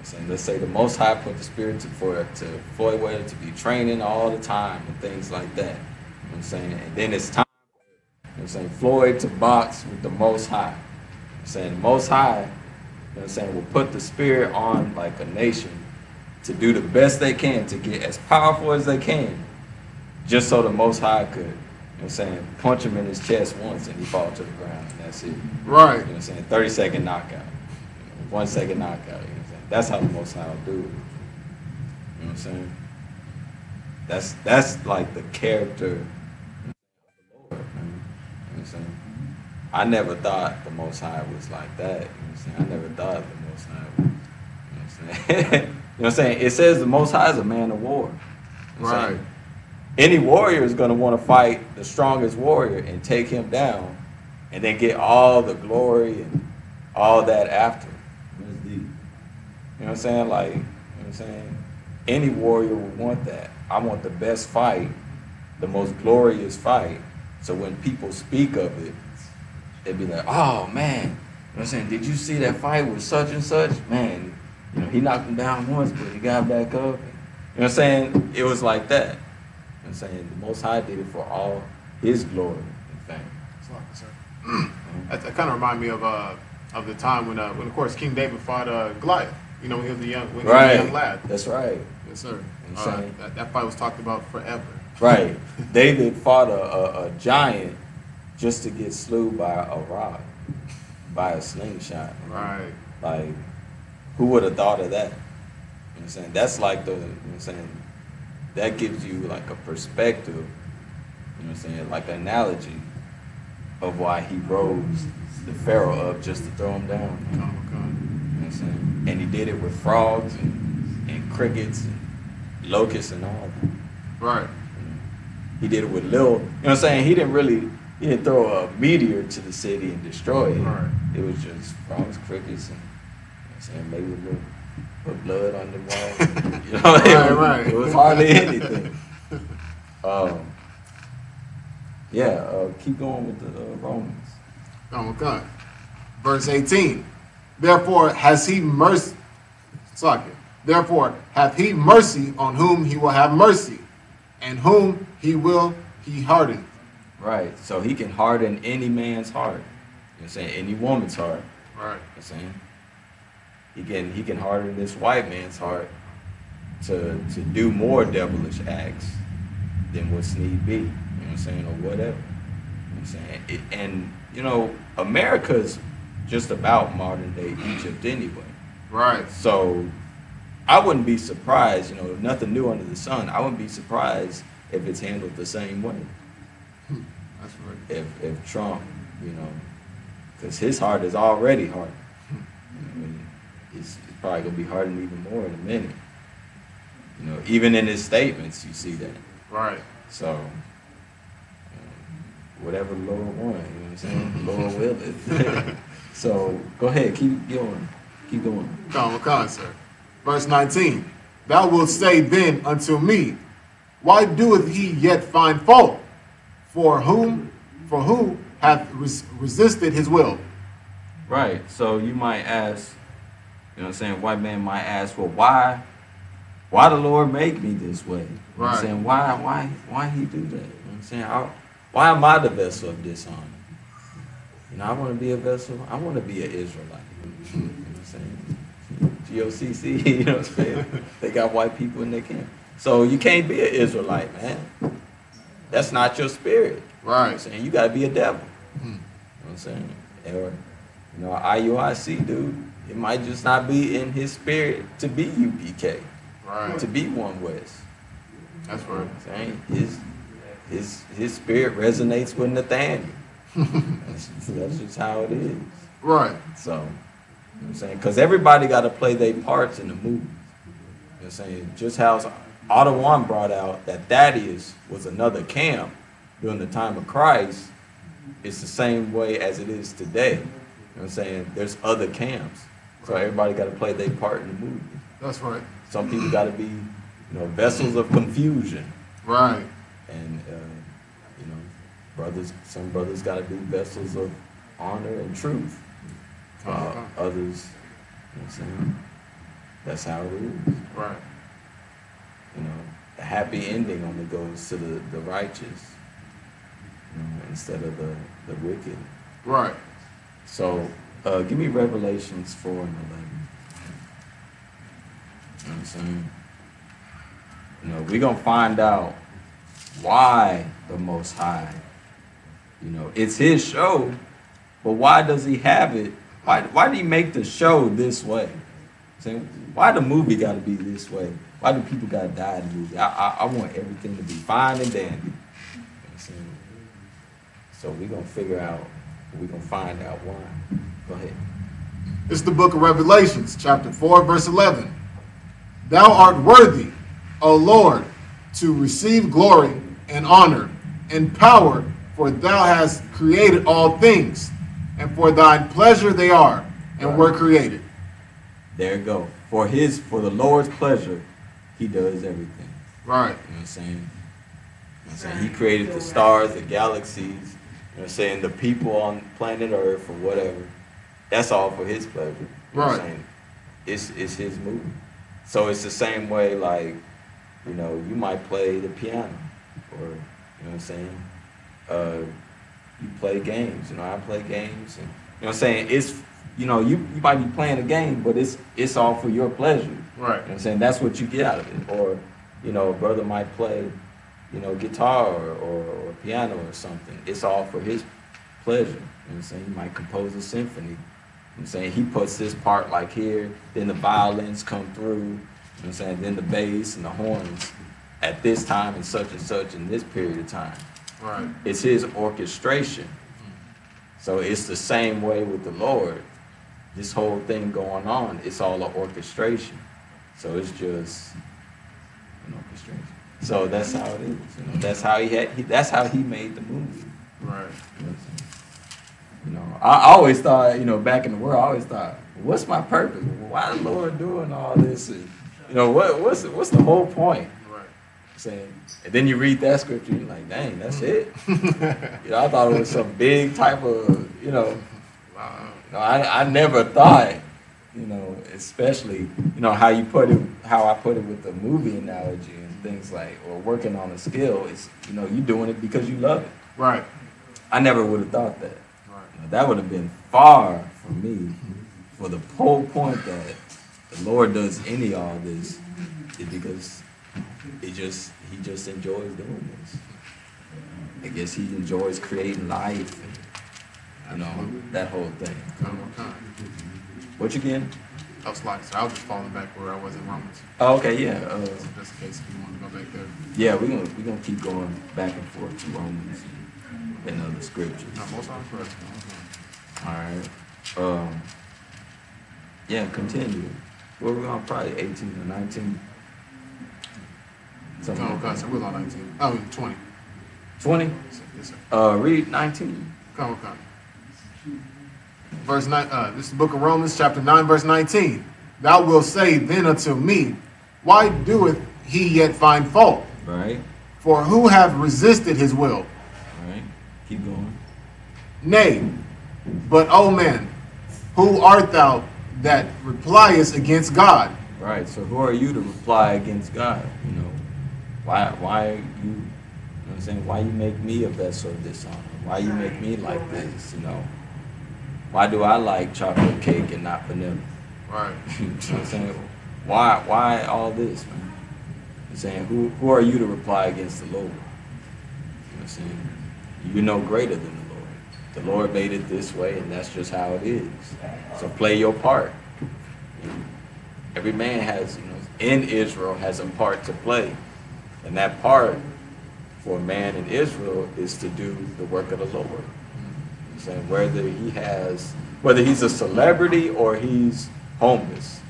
saying? Let's say the Most High put the spirit to Floyd Mayweather to be training all the time and things like that. You know what I'm saying? And then it's time, you know what I'm saying, Floyd to box with the Most High. You know what I'm saying? The Most High, you know what I'm saying, will put the spirit on like a nation to do the best they can to get as powerful as they can, just so the Most High could what I'm saying? Punch him in his chest once and he fall to the ground and that's it. Right. You know what I'm saying? 30-second knockout. 1 second knockout. You know what I'm saying? That's how the Most High will do it. You know what I'm saying? That's like the character of the Lord, man. You know what I'm saying? I never thought the Most High was like that. You know what I'm saying? I never thought the Most High was, you know what I'm saying? You know what I'm saying? It says the Most High is a man of war. You know what I'm Right. saying? Any warrior is going to want to fight the strongest warrior and take him down and then get all the glory and all that after. That's deep. You know what I'm saying? Like, you know what I'm saying? Any warrior would want that. I want the best fight, the most glorious fight. So when people speak of it, they'd be like, oh man, you know what I'm saying? Did you see that fight with such and such? Man, you know, he knocked him down once, but he got back up. You know what I'm saying? It was like that. You know what I'm saying? The Most High did it for all his glory and fame. That kind of remind me of the time when of course King David fought Goliath. You know, when he was a young lad. That's right. Yes, sir. Insane. That fight was talked about forever. Right. David fought a giant just to get slew by a rod, by a slingshot. Right. Like, who would have thought of that? You know what I'm saying? That's like you know what I'm saying? That gives you like a perspective, you know what I'm saying? Like an analogy of why he rose the Pharaoh up just to throw him down. You know what I'm saying? And he did it with frogs and crickets and locusts and all that. Right. He did it with little, you know what I'm saying? He didn't throw a meteor to the city and destroy it. Right. It was just frogs, crickets, and you know what I'm saying, maybe a little put blood on the wall. You know, Right. It was hardly anything. Keep going with the Romans. Okay. Verse 18. Therefore hath he mercy on whom he will have mercy, and whom he will he harden. Right. So he can harden any man's heart. You know what I'm saying? Any woman's heart. Right. You know what I'm saying? He can harden this white man's heart to do more devilish acts than what's need be. You know what I'm saying? Or whatever. You know what I'm saying? And you know, America's just about modern day Egypt anyway. Right. So I wouldn't be surprised, you know, nothing new under the sun. I wouldn't be surprised if it's handled the same way. That's right. If Trump, you know, because his heart is already hardened. I mean, it's probably gonna be hardened even more in a minute. You know, even in his statements, you see that. Right. So, whatever the Lord wants, you know what I'm saying? The Lord will it. So, go ahead, keep going. Keep going. Come, sir. Verse 19. Thou wilt say then unto me, why doeth he yet find fault? For who hath resisted his will? Right. So you might ask, you know what I'm saying, white man might ask, well, why the Lord make me this way? You know what I'm Right. saying? Why he do that? You know what I'm saying? Why am I the vessel of dishonor? You know, I want to be a vessel. I want to be an Israelite. You know what I'm saying? GOCC, you know what I'm saying? They got white people in their camp. So you can't be an Israelite, man. That's not your spirit. Right. You know what I'm saying? You got to be a devil. You know what I'm saying? Or, you know, IUIC dude, it might just not be in his spirit to be UPK, Right. to be One West. That's You know right. what I'm saying? His spirit resonates with Nathaniel. That's just how it is. Right. So, you know what I'm saying? Because everybody got to play their parts in the movie. You know what I'm saying? Just how Otto One brought out that Thaddeus was another camp during the time of Christ, it's the same way as it is today. You know what I'm saying? There's other camps. So everybody got to play their part in the movie. That's right. Some people got to be, you know, vessels of confusion. Right. And, you know, some brothers got to be vessels of honor and truth. Others, you know what I'm saying? That's how it is. Right. You know, the happy ending only goes to the righteous, you know, instead of the wicked. Right. So, give me Revelations 4 and 11. You know what I'm saying? You know, we're going to find out why the Most High You know, it's his show, but why does he have it? Why did he make the show this way? Saying, why the movie got to be this way? Why do people got to die in the movie? I want everything to be fine and dandy. You know what I'm saying? So we're going to figure out, we're going to find out why. Go ahead. It's the book of Revelations, chapter 4, verse 11. Thou art worthy, O Lord, to receive glory and honor and power, for thou hast created all things, and for thine pleasure they are, and were created. There you go. For the Lord's pleasure, he does everything. Right. You know what I'm saying? You know what I'm saying? He created the stars, the galaxies, you know what I'm saying, the people on planet Earth or whatever. That's all for his pleasure. You know what I'm saying? It's his movie. So it's the same way, like, you know, you might play the piano, or, you know what I'm saying? You play games, you know, I play games, and, you know what I'm saying? It's, you know, you might be playing a game, but it's all for your pleasure. Right. You know what I'm saying? That's what you get out of it. Or, you know, a brother might play, you know, guitar or piano or something. It's all for his pleasure. You know what I'm saying? He might compose a symphony. You know what I'm saying? He puts this part like here, then the violins come through, you know what I'm saying? Then the bass and the horns at this time and such in this period of time. Right. It's his orchestration. So it's the same way with the Lord. This whole thing going on, it's all an orchestration. So it's just an orchestration. So that's how it is. You know, that's how he made the movie. Right. You know, I always thought, you know, back in the world, I always thought, what's my purpose? Why the Lord doing all this? And, you know, what's the whole point? Right. Saying, and then you read that scripture, you're like, dang, that's it. You know, I thought it was some big type of, you know, I never thought, you know, especially, you know, how I put it with the movie analogy and things like, or working on a skill, is, you know, you doing it because you love it. Right. I never would have thought that. You know, that would have been far from me. For the whole point that the Lord does any all this is because he just enjoys doing this. I guess he enjoys creating life and, you know, that whole thing. What you getting? I was like, so I was just falling back where I was in Romans. Oh, okay, yeah. Just in case you want to go back there. Yeah, we're gonna keep going back and forth to Romans and other scriptures. No, most of them correct. All right. Yeah, continue. Well, we're on probably 18 or 19. Something No, like God, that. so we're on 19. Oh, 20. 20? Yes, sir. Read 19. Come. Verse 9, this is the book of Romans, chapter 9, verse 19. Thou wilt say then unto me, why doeth he yet find fault? Right? For who have resisted his will? Right? Keep going. Nay, but O man, who art thou that repliest against God? Right. So who are you to reply against God? You know, why you know what I'm saying? Why you make me a vessel of dishonor? Why you make me like this? You know, why do I like chocolate cake and not vanilla? Right. You know what I'm saying? Why all this, man? I'm saying, who are you to reply against the Lord? You know what I'm saying? You're no greater than the Lord. The Lord made it this way, and that's just how it is. So play your part. You know, every man has, you know, in Israel has a part to play. And that part for a man in Israel is to do the work of the Lord. You know what I'm saying? Whether he's a celebrity or he's homeless,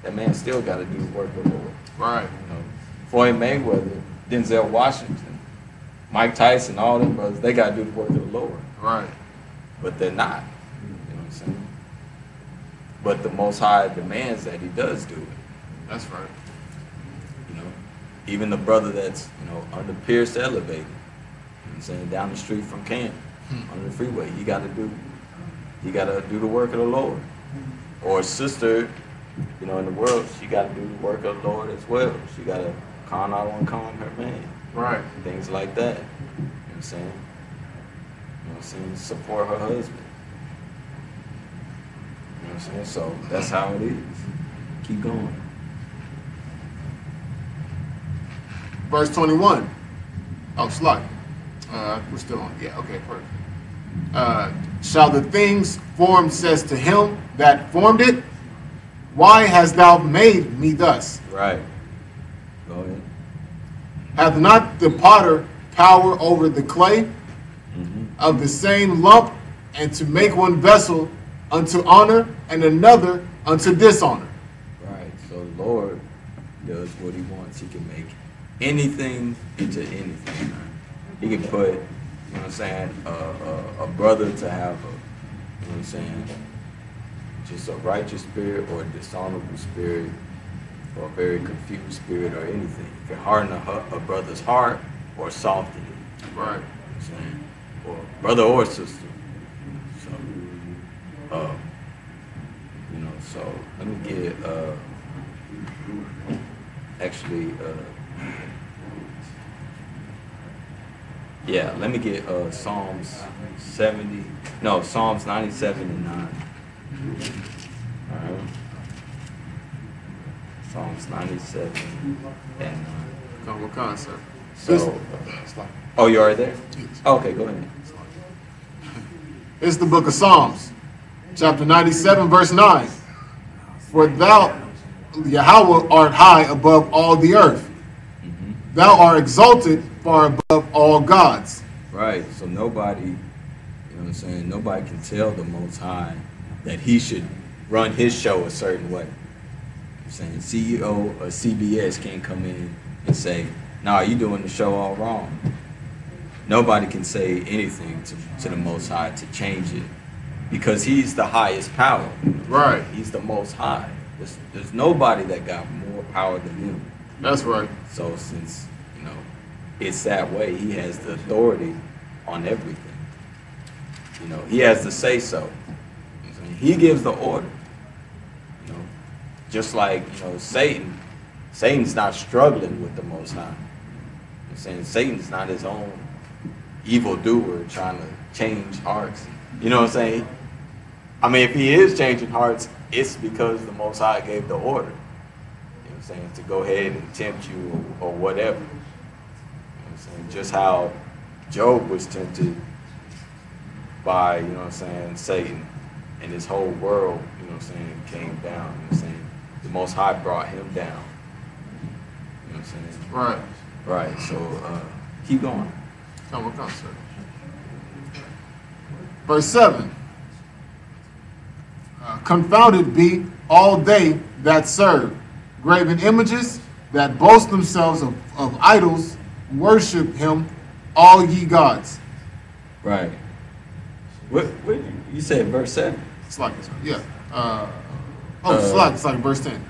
that man still got to do the work of the Lord. Right. You know, Floyd Mayweather, Denzel Washington, Mike Tyson, all them brothers, they got to do the work of the Lord. Right. But they're not. You know what I'm saying? But the Most High demands that he does do it. That's right. You know, even the brother that's, you know, under Pierce Elevator, you know what I'm saying, down the street from Canton, on the freeway, he got to do the work of the Lord. Or a sister, you know, in the world, she got to do the work of the Lord as well. She got to con out and con her man. Right. Things like that. You know what I'm saying? You know what I'm saying? Support her husband. You know what I'm saying? So that's how it is. Keep going. Verse 21. Oh, slide. We're still on. Yeah, okay, perfect. Shall the things formed says to him that formed it, why hast thou made me thus? Right. Go ahead. Hath not the potter power over the clay of the same lump, and to make one vessel unto honor and another unto dishonor? Right. So the Lord does what he wants. He can make anything into anything. Man. He can put, you know what I'm saying, a brother to have a, you know what I'm saying, just a righteous spirit or a dishonorable spirit or a very confused spirit or anything. He can harden a brother's heart or soften it. Right. You know what I'm saying? Or brother or sister. So, you know, so let me get, yeah, let me get Psalms 97 and 9. All right. Psalms 97 and 9. Come, what kind, sir? So, It's like, oh, you already there? Okay, go ahead. it's the book of Psalms, chapter 97, verse 9. For thou, Yahweh, art high above all the earth. Thou art exalted far above all gods. Right. So nobody, you know what I'm saying, nobody can tell the Most High that he should run his show a certain way. I'm saying CEO or CBS can't come in and say, nah, you doing the show all wrong. Nobody can say anything to the Most High to change it because he's the highest power. Right. He's the Most High. There's nobody that got more power than him. That's right. So since, you know, it's that way, he has the authority on everything. You know, he has the say so. You know, he gives the order. You know, just like, you know, Satan's not struggling with the Most High. I'm saying Satan's not his own evildoer trying to change hearts. You know what I'm saying? I mean, if he is changing hearts, it's because the Most High gave the order. You know what I'm saying? To go ahead and tempt you or whatever. You know what I'm saying? Just how Job was tempted by, you know what I'm saying, Satan, and his whole world, you know what I'm saying, came down. You know what I'm saying? The Most High brought him down. You know what I'm saying? Right. Right, so keep going. Come, what kind, sir? Verse 7. Confounded be all they that serve graven images, that boast themselves of idols, worship him, all ye gods. Right. What you said, verse 7? It's like, yeah. It's like verse 10.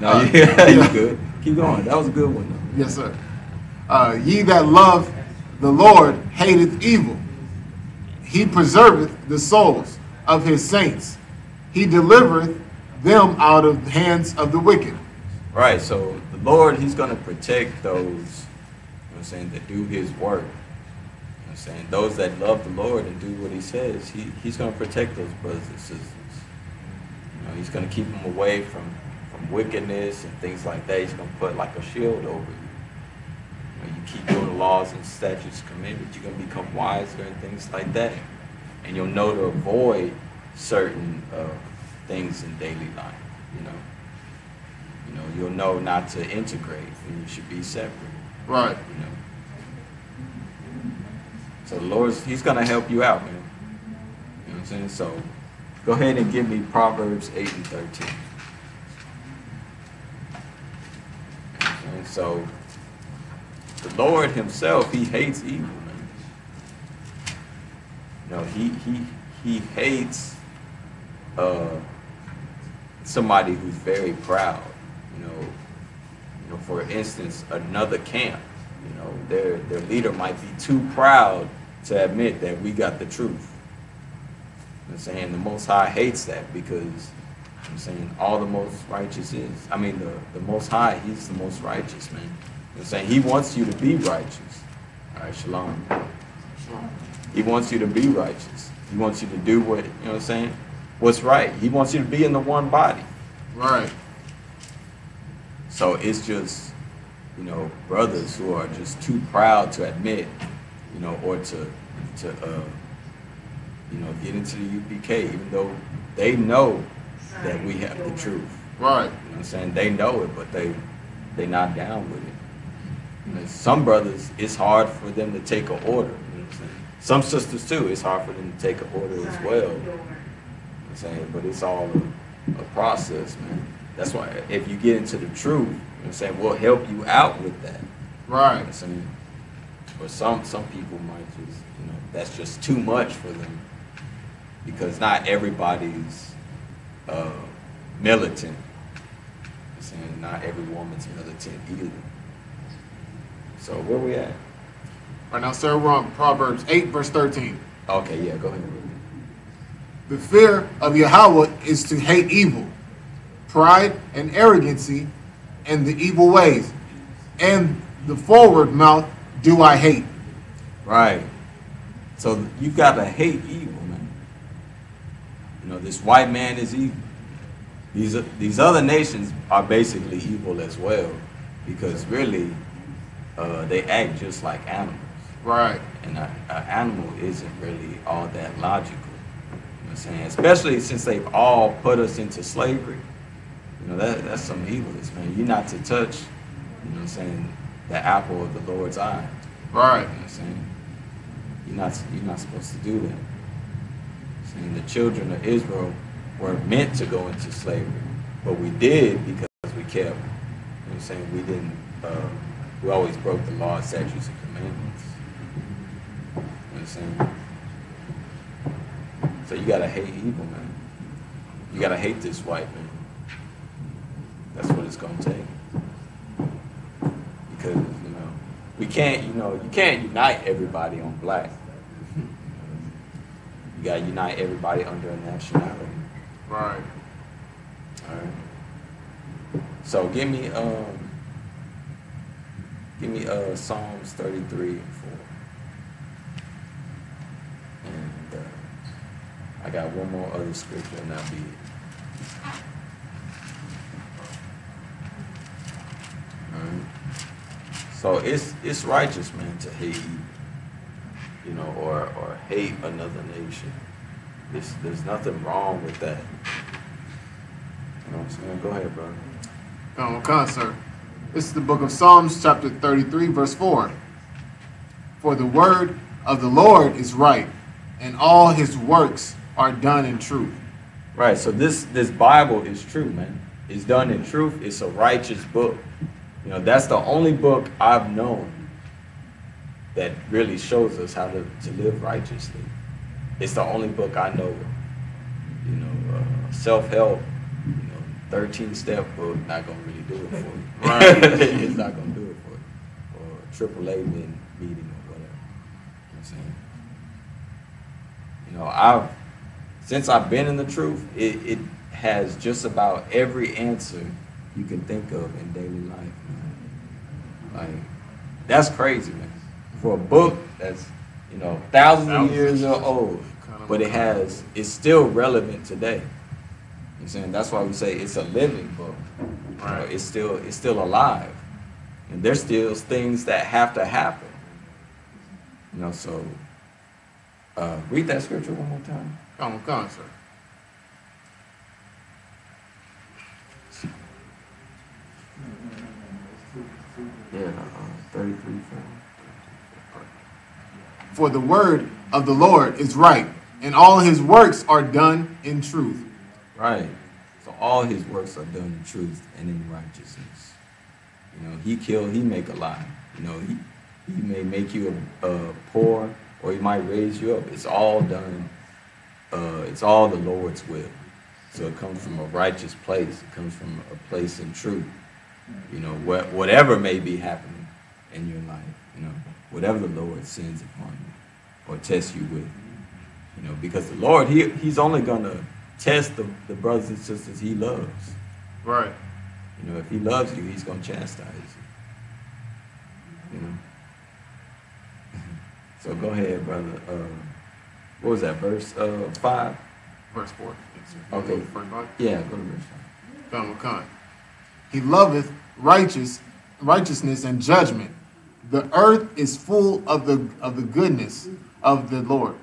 No, yeah, you good. Keep going. That was a good one, though. Yes, sir. Ye that love the Lord hateth evil. He preserveth the souls of his saints. He delivereth them out of the hands of the wicked. Right, so the Lord, he's going to protect those, you know what I'm saying, that do his work. You know what I'm saying? Those that love the Lord and do what he says, he's going to protect those brothers and sisters. You know, he's going to keep them away from wickedness and things like that. He's going to put like a shield over you. You know, you keep doing the laws and statutes commanded, you're going to become wiser and things like that. And you'll know to avoid certain things in daily life, you know. You know, you'll know not to integrate when you should be separate. Right. You know. So the Lord, he's going to help you out, man. You know what I'm saying? So go ahead and give me Proverbs 8 and 13. And so the Lord himself, he hates evil, man. You know, he hates somebody who's very proud. You know, for instance, another camp, you know, their leader might be too proud to admit that we got the truth. You know what I'm saying? The Most High hates that because, I'm saying, all the most righteous is. I mean, the Most High, he's the most righteous, man. You know what I'm saying? He wants you to be righteous. All right, shalom. He wants you to be righteous. He wants you to do what, you know what I'm saying, what's right. He wants you to be in the one body. Right. So it's just, you know, brothers who are just too proud to admit you know, or to you know, get into the UPK, even though they know that we have the truth. Right. You know what I'm saying? They know it, but they not down with it. You know, some brothers, it's hard for them to take an order. You know what I'm saying? Some sisters too, it's hard for them to take an order as well. You know what I'm saying? But it's all a process, man. That's why if you get into the truth, you know what I'm saying, we'll help you out with that. You know Right. what I'm saying? But some people might just, you know, that's just too much for them. Because not everybody's militant. I'm saying not every woman's militant either. So where we at? Right now, sir, we're on Proverbs 8, verse 13. Okay, yeah, go ahead. The fear of Yahweh is to hate evil, pride and arrogancy, and the evil ways. And the forward mouth do I hate. Right. So you gotta hate evil, man. You know, this white man is evil. These other nations are basically evil as well, because really, they act just like animals. Right. And an animal isn't really all that logical. You know what I'm saying? Especially since they've all put us into slavery. You know, that's some evilness, man. You're not to touch, you know what I'm saying, the apple of the Lord's eye. Right. You know what I'm saying? You're not supposed to do that. You know what I'm saying? The children of Israel weren't meant to go into slavery, but we did because we kept, you know what I'm saying, we didn't, we always broke the law, statutes, and commandments. You know what I'm saying? So you gotta hate evil, man. You gotta hate this white man. That's what it's gonna take. Because, you know, we can't, you know, you can't unite everybody on black. You gotta unite everybody under a nationality. Right. All right. So give me Psalms 33 and 4. And I got one more other scripture, and that'll be it. All right. So it's righteous, man, to hate evil, you know, or hate another nation. There's nothing wrong with that. You know what I'm saying? Go ahead, brother. Okay, sir. This is the book of Psalms, chapter 33, verse 4. For the word of the Lord is right, and all his works are done in truth. Right, so this Bible is true, man. It's done in truth. It's a righteous book. You know, that's the only book I've known that really shows us how to live righteously. It's the only book I know. You know, self-help, you know, 13-step book, not gonna really do it for you. Right. It's not gonna do it for you. Or AAA meeting or whatever. You know what I'm saying? You know, since I've been in the truth, it has just about every answer you can think of in daily life, man. Like, that's crazy, man. For a book that's, you know, thousands of years old, but it's still relevant today. You know what I'm saying? That's why we say it's a living book. Right. You know, it's still alive. And there's still things that have to happen. You know, so read that scripture one more time. Come on, sir. Yeah, 33, 4. For the word of the Lord is right, and all his works are done in truth. Right. So all his works are done in truth and in righteousness. You know, he kill, he make alive. You know, he may make you poor, or he might raise you up. It's all done. It's all the Lord's will. So it comes from a righteous place. It comes from a place in truth. You know, whatever may be happening in your life, you know, whatever the Lord sends upon you or tests you with, you know, because the Lord, he's only going to test the brothers and sisters he loves. Right. You know, if he loves you, he's going to chastise you. You know. So go ahead, brother. What was that, verse 5? Verse 4. Yes, sir. Okay. Yeah, go to verse 5. He loveth righteousness and judgment, The earth is full of the goodness of the Lord.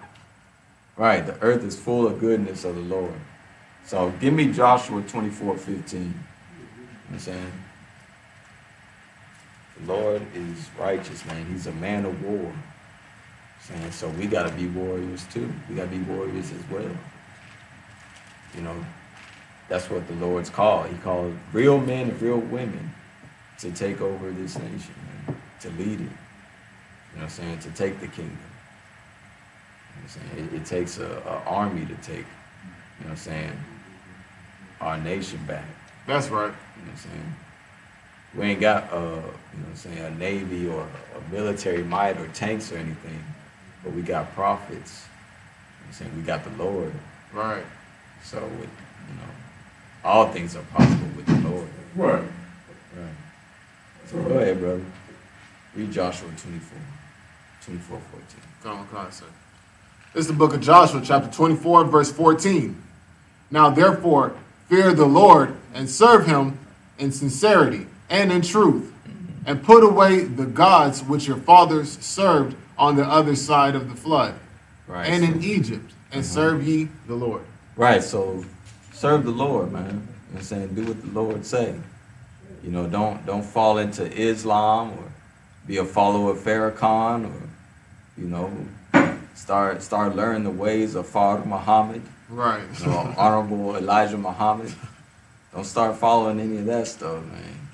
Right, the earth is full of goodness of the Lord. So give me Joshua 24:15. You know what I'm saying? The Lord is righteous, man. He's a man of war. Saying, so we got to be warriors too. We got to be warriors as well. You know, that's what the Lord's called. He called real men and real women to take over this nation, man, to lead it. You know what I'm saying? To take the kingdom. You know what I'm saying? It takes an army to take, you know what I'm saying, our nation back. That's right. You know what I'm saying? We ain't got, you know what I'm saying, a navy or a military might or tanks or anything, but we got prophets. You know what I'm saying? We got the Lord. Right. So, with, you know, all things are possible with the Lord. Right. Right. So go ahead, brother. Read Joshua 24:14. Come on, sir. This is the book of Joshua, chapter 24, verse 14. Now, therefore, fear the Lord and serve him in sincerity and in truth, and put away the gods which your fathers served on the other side of the flood, Right. and in Egypt, and serve ye the Lord. Right, so serve the Lord, man. You know what I'm saying? Do what the Lord say. You know, don't fall into Islam or be a follower of Farrakhan or, you know, start learning the ways of Father Muhammad, Right. you know, Honorable Elijah Muhammad. Don't start following any of that stuff, man.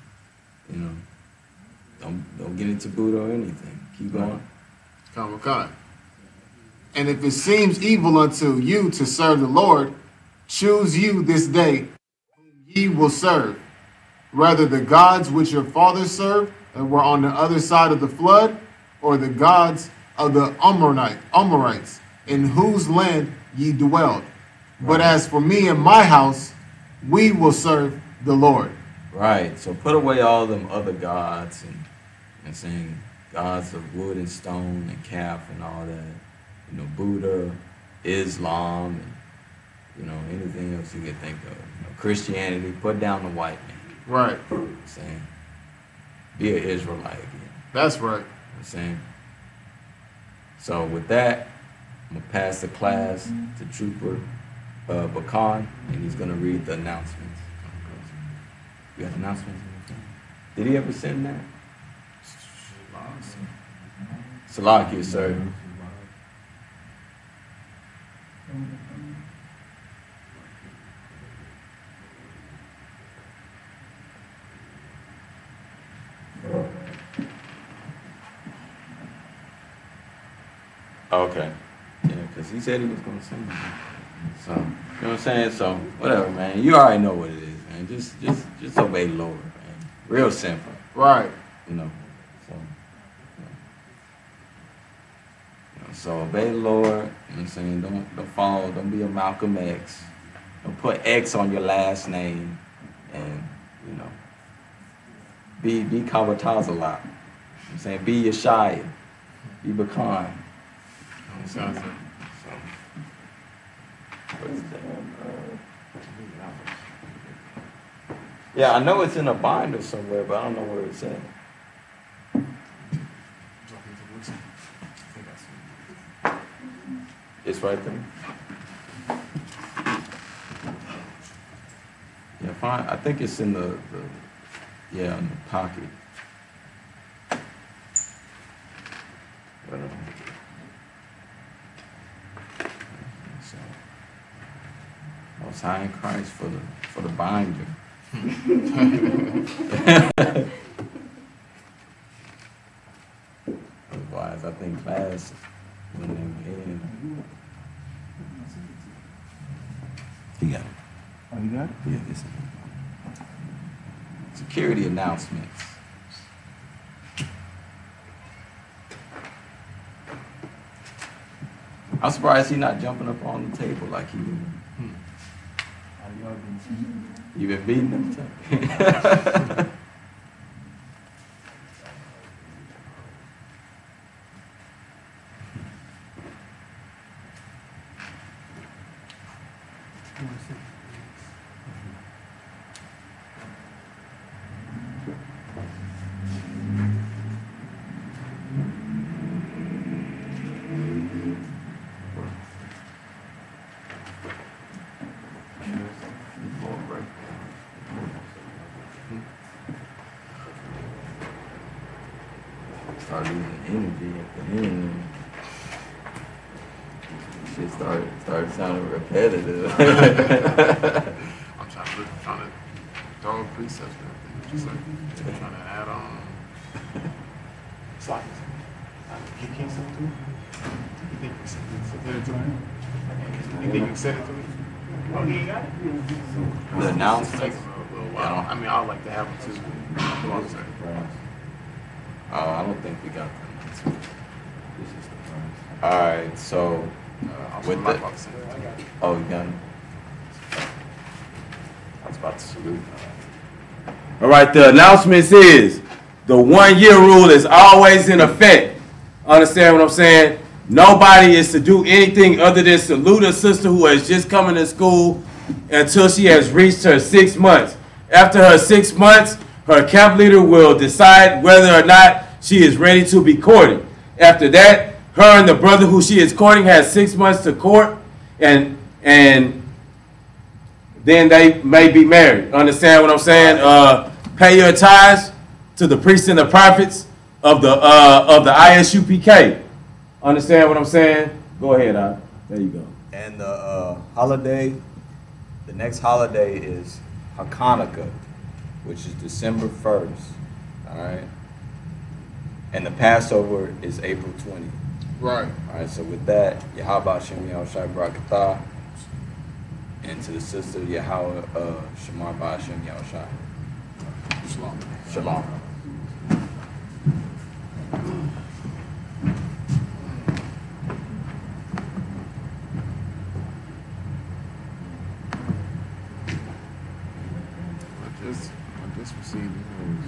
You know, don't get into Buddha or anything. Keep going. Come on. And if it seems evil unto you to serve the Lord, choose you this day whom ye will serve, whether the gods which your fathers served and were on the other side of the flood, or the gods of the Amorites, in whose land ye dwelled. But as for me and my house, we will serve the Lord. Right. So put away all them other gods and saying gods of wood and stone and calf and all that. You know, Buddha, Islam, and, you know, anything else you could think of. You know, Christianity, put down the white man. Right. You know what I'm saying? Be an Israelite again. That's right. You know what I'm saying? So with that, I'm gonna pass the class to Trooper Bakan, and he's gonna read the announcements. You got announcements? Did he ever send that? Salakia, sir. Okay. Yeah, because he said he was going to send it. So, you know what I'm saying? So, whatever, man. You already know what it is, man. Just obey the Lord, man. Real simple, Right. you know. So, so obey the Lord, you know what I'm saying? Don't follow, don't be a Malcolm X. Don't put X on your last name. And, you know, be Kawataza a lot. You know what I'm saying? Be Yeshaya. Be Bakan. Sounds good. Yeah, I know it's in a binder somewhere, but I don't know where it's at. It's right there. Yeah, fine. I think it's in the in the pocket. Whatever. So, Most High in Christ for the binder. Otherwise, I think class wouldn't even end. You got it. Oh, you got it? Yeah, this one. Security announcements. I'm surprised he's not jumping up on the table like he would. You been beating him too? start losing energy at the end. Shit started sounding repetitive. I'm trying to throw precepts and everything. What you say? Trying to add on. It's like, he can't send it to me? You think you can send it to me? You think you can send it to me? Oh, he ain't got it? The announcement. Takes a little while. I mean, I would like to have them too. Come on, sir. I don't think we got them. All right, so with the oh, you got it. I was about to salute. All right, the announcements is the 1 year rule is always in effect. Understand what I'm saying? Nobody is to do anything other than salute a sister who has just come into school until she has reached her 6 months. After her 6 months, her camp leader will decide whether or not she is ready to be courted. After that, her and the brother who she is courting has 6 months to court, and then they may be married. Understand what I'm saying? Pay your tithes to the priests and the prophets of the ISUPK. Understand what I'm saying? Go ahead, there you go. And the holiday, the next holiday is Hanukkah, which is December 1st. All right. And the Passover is April 20th. Right. All right, so with that, Yahweh Shem Yahushai Barakatah, and to the sister Yahweh Shamar Ba'ashem Yahushai. Shalom. Shalom. I just received the news.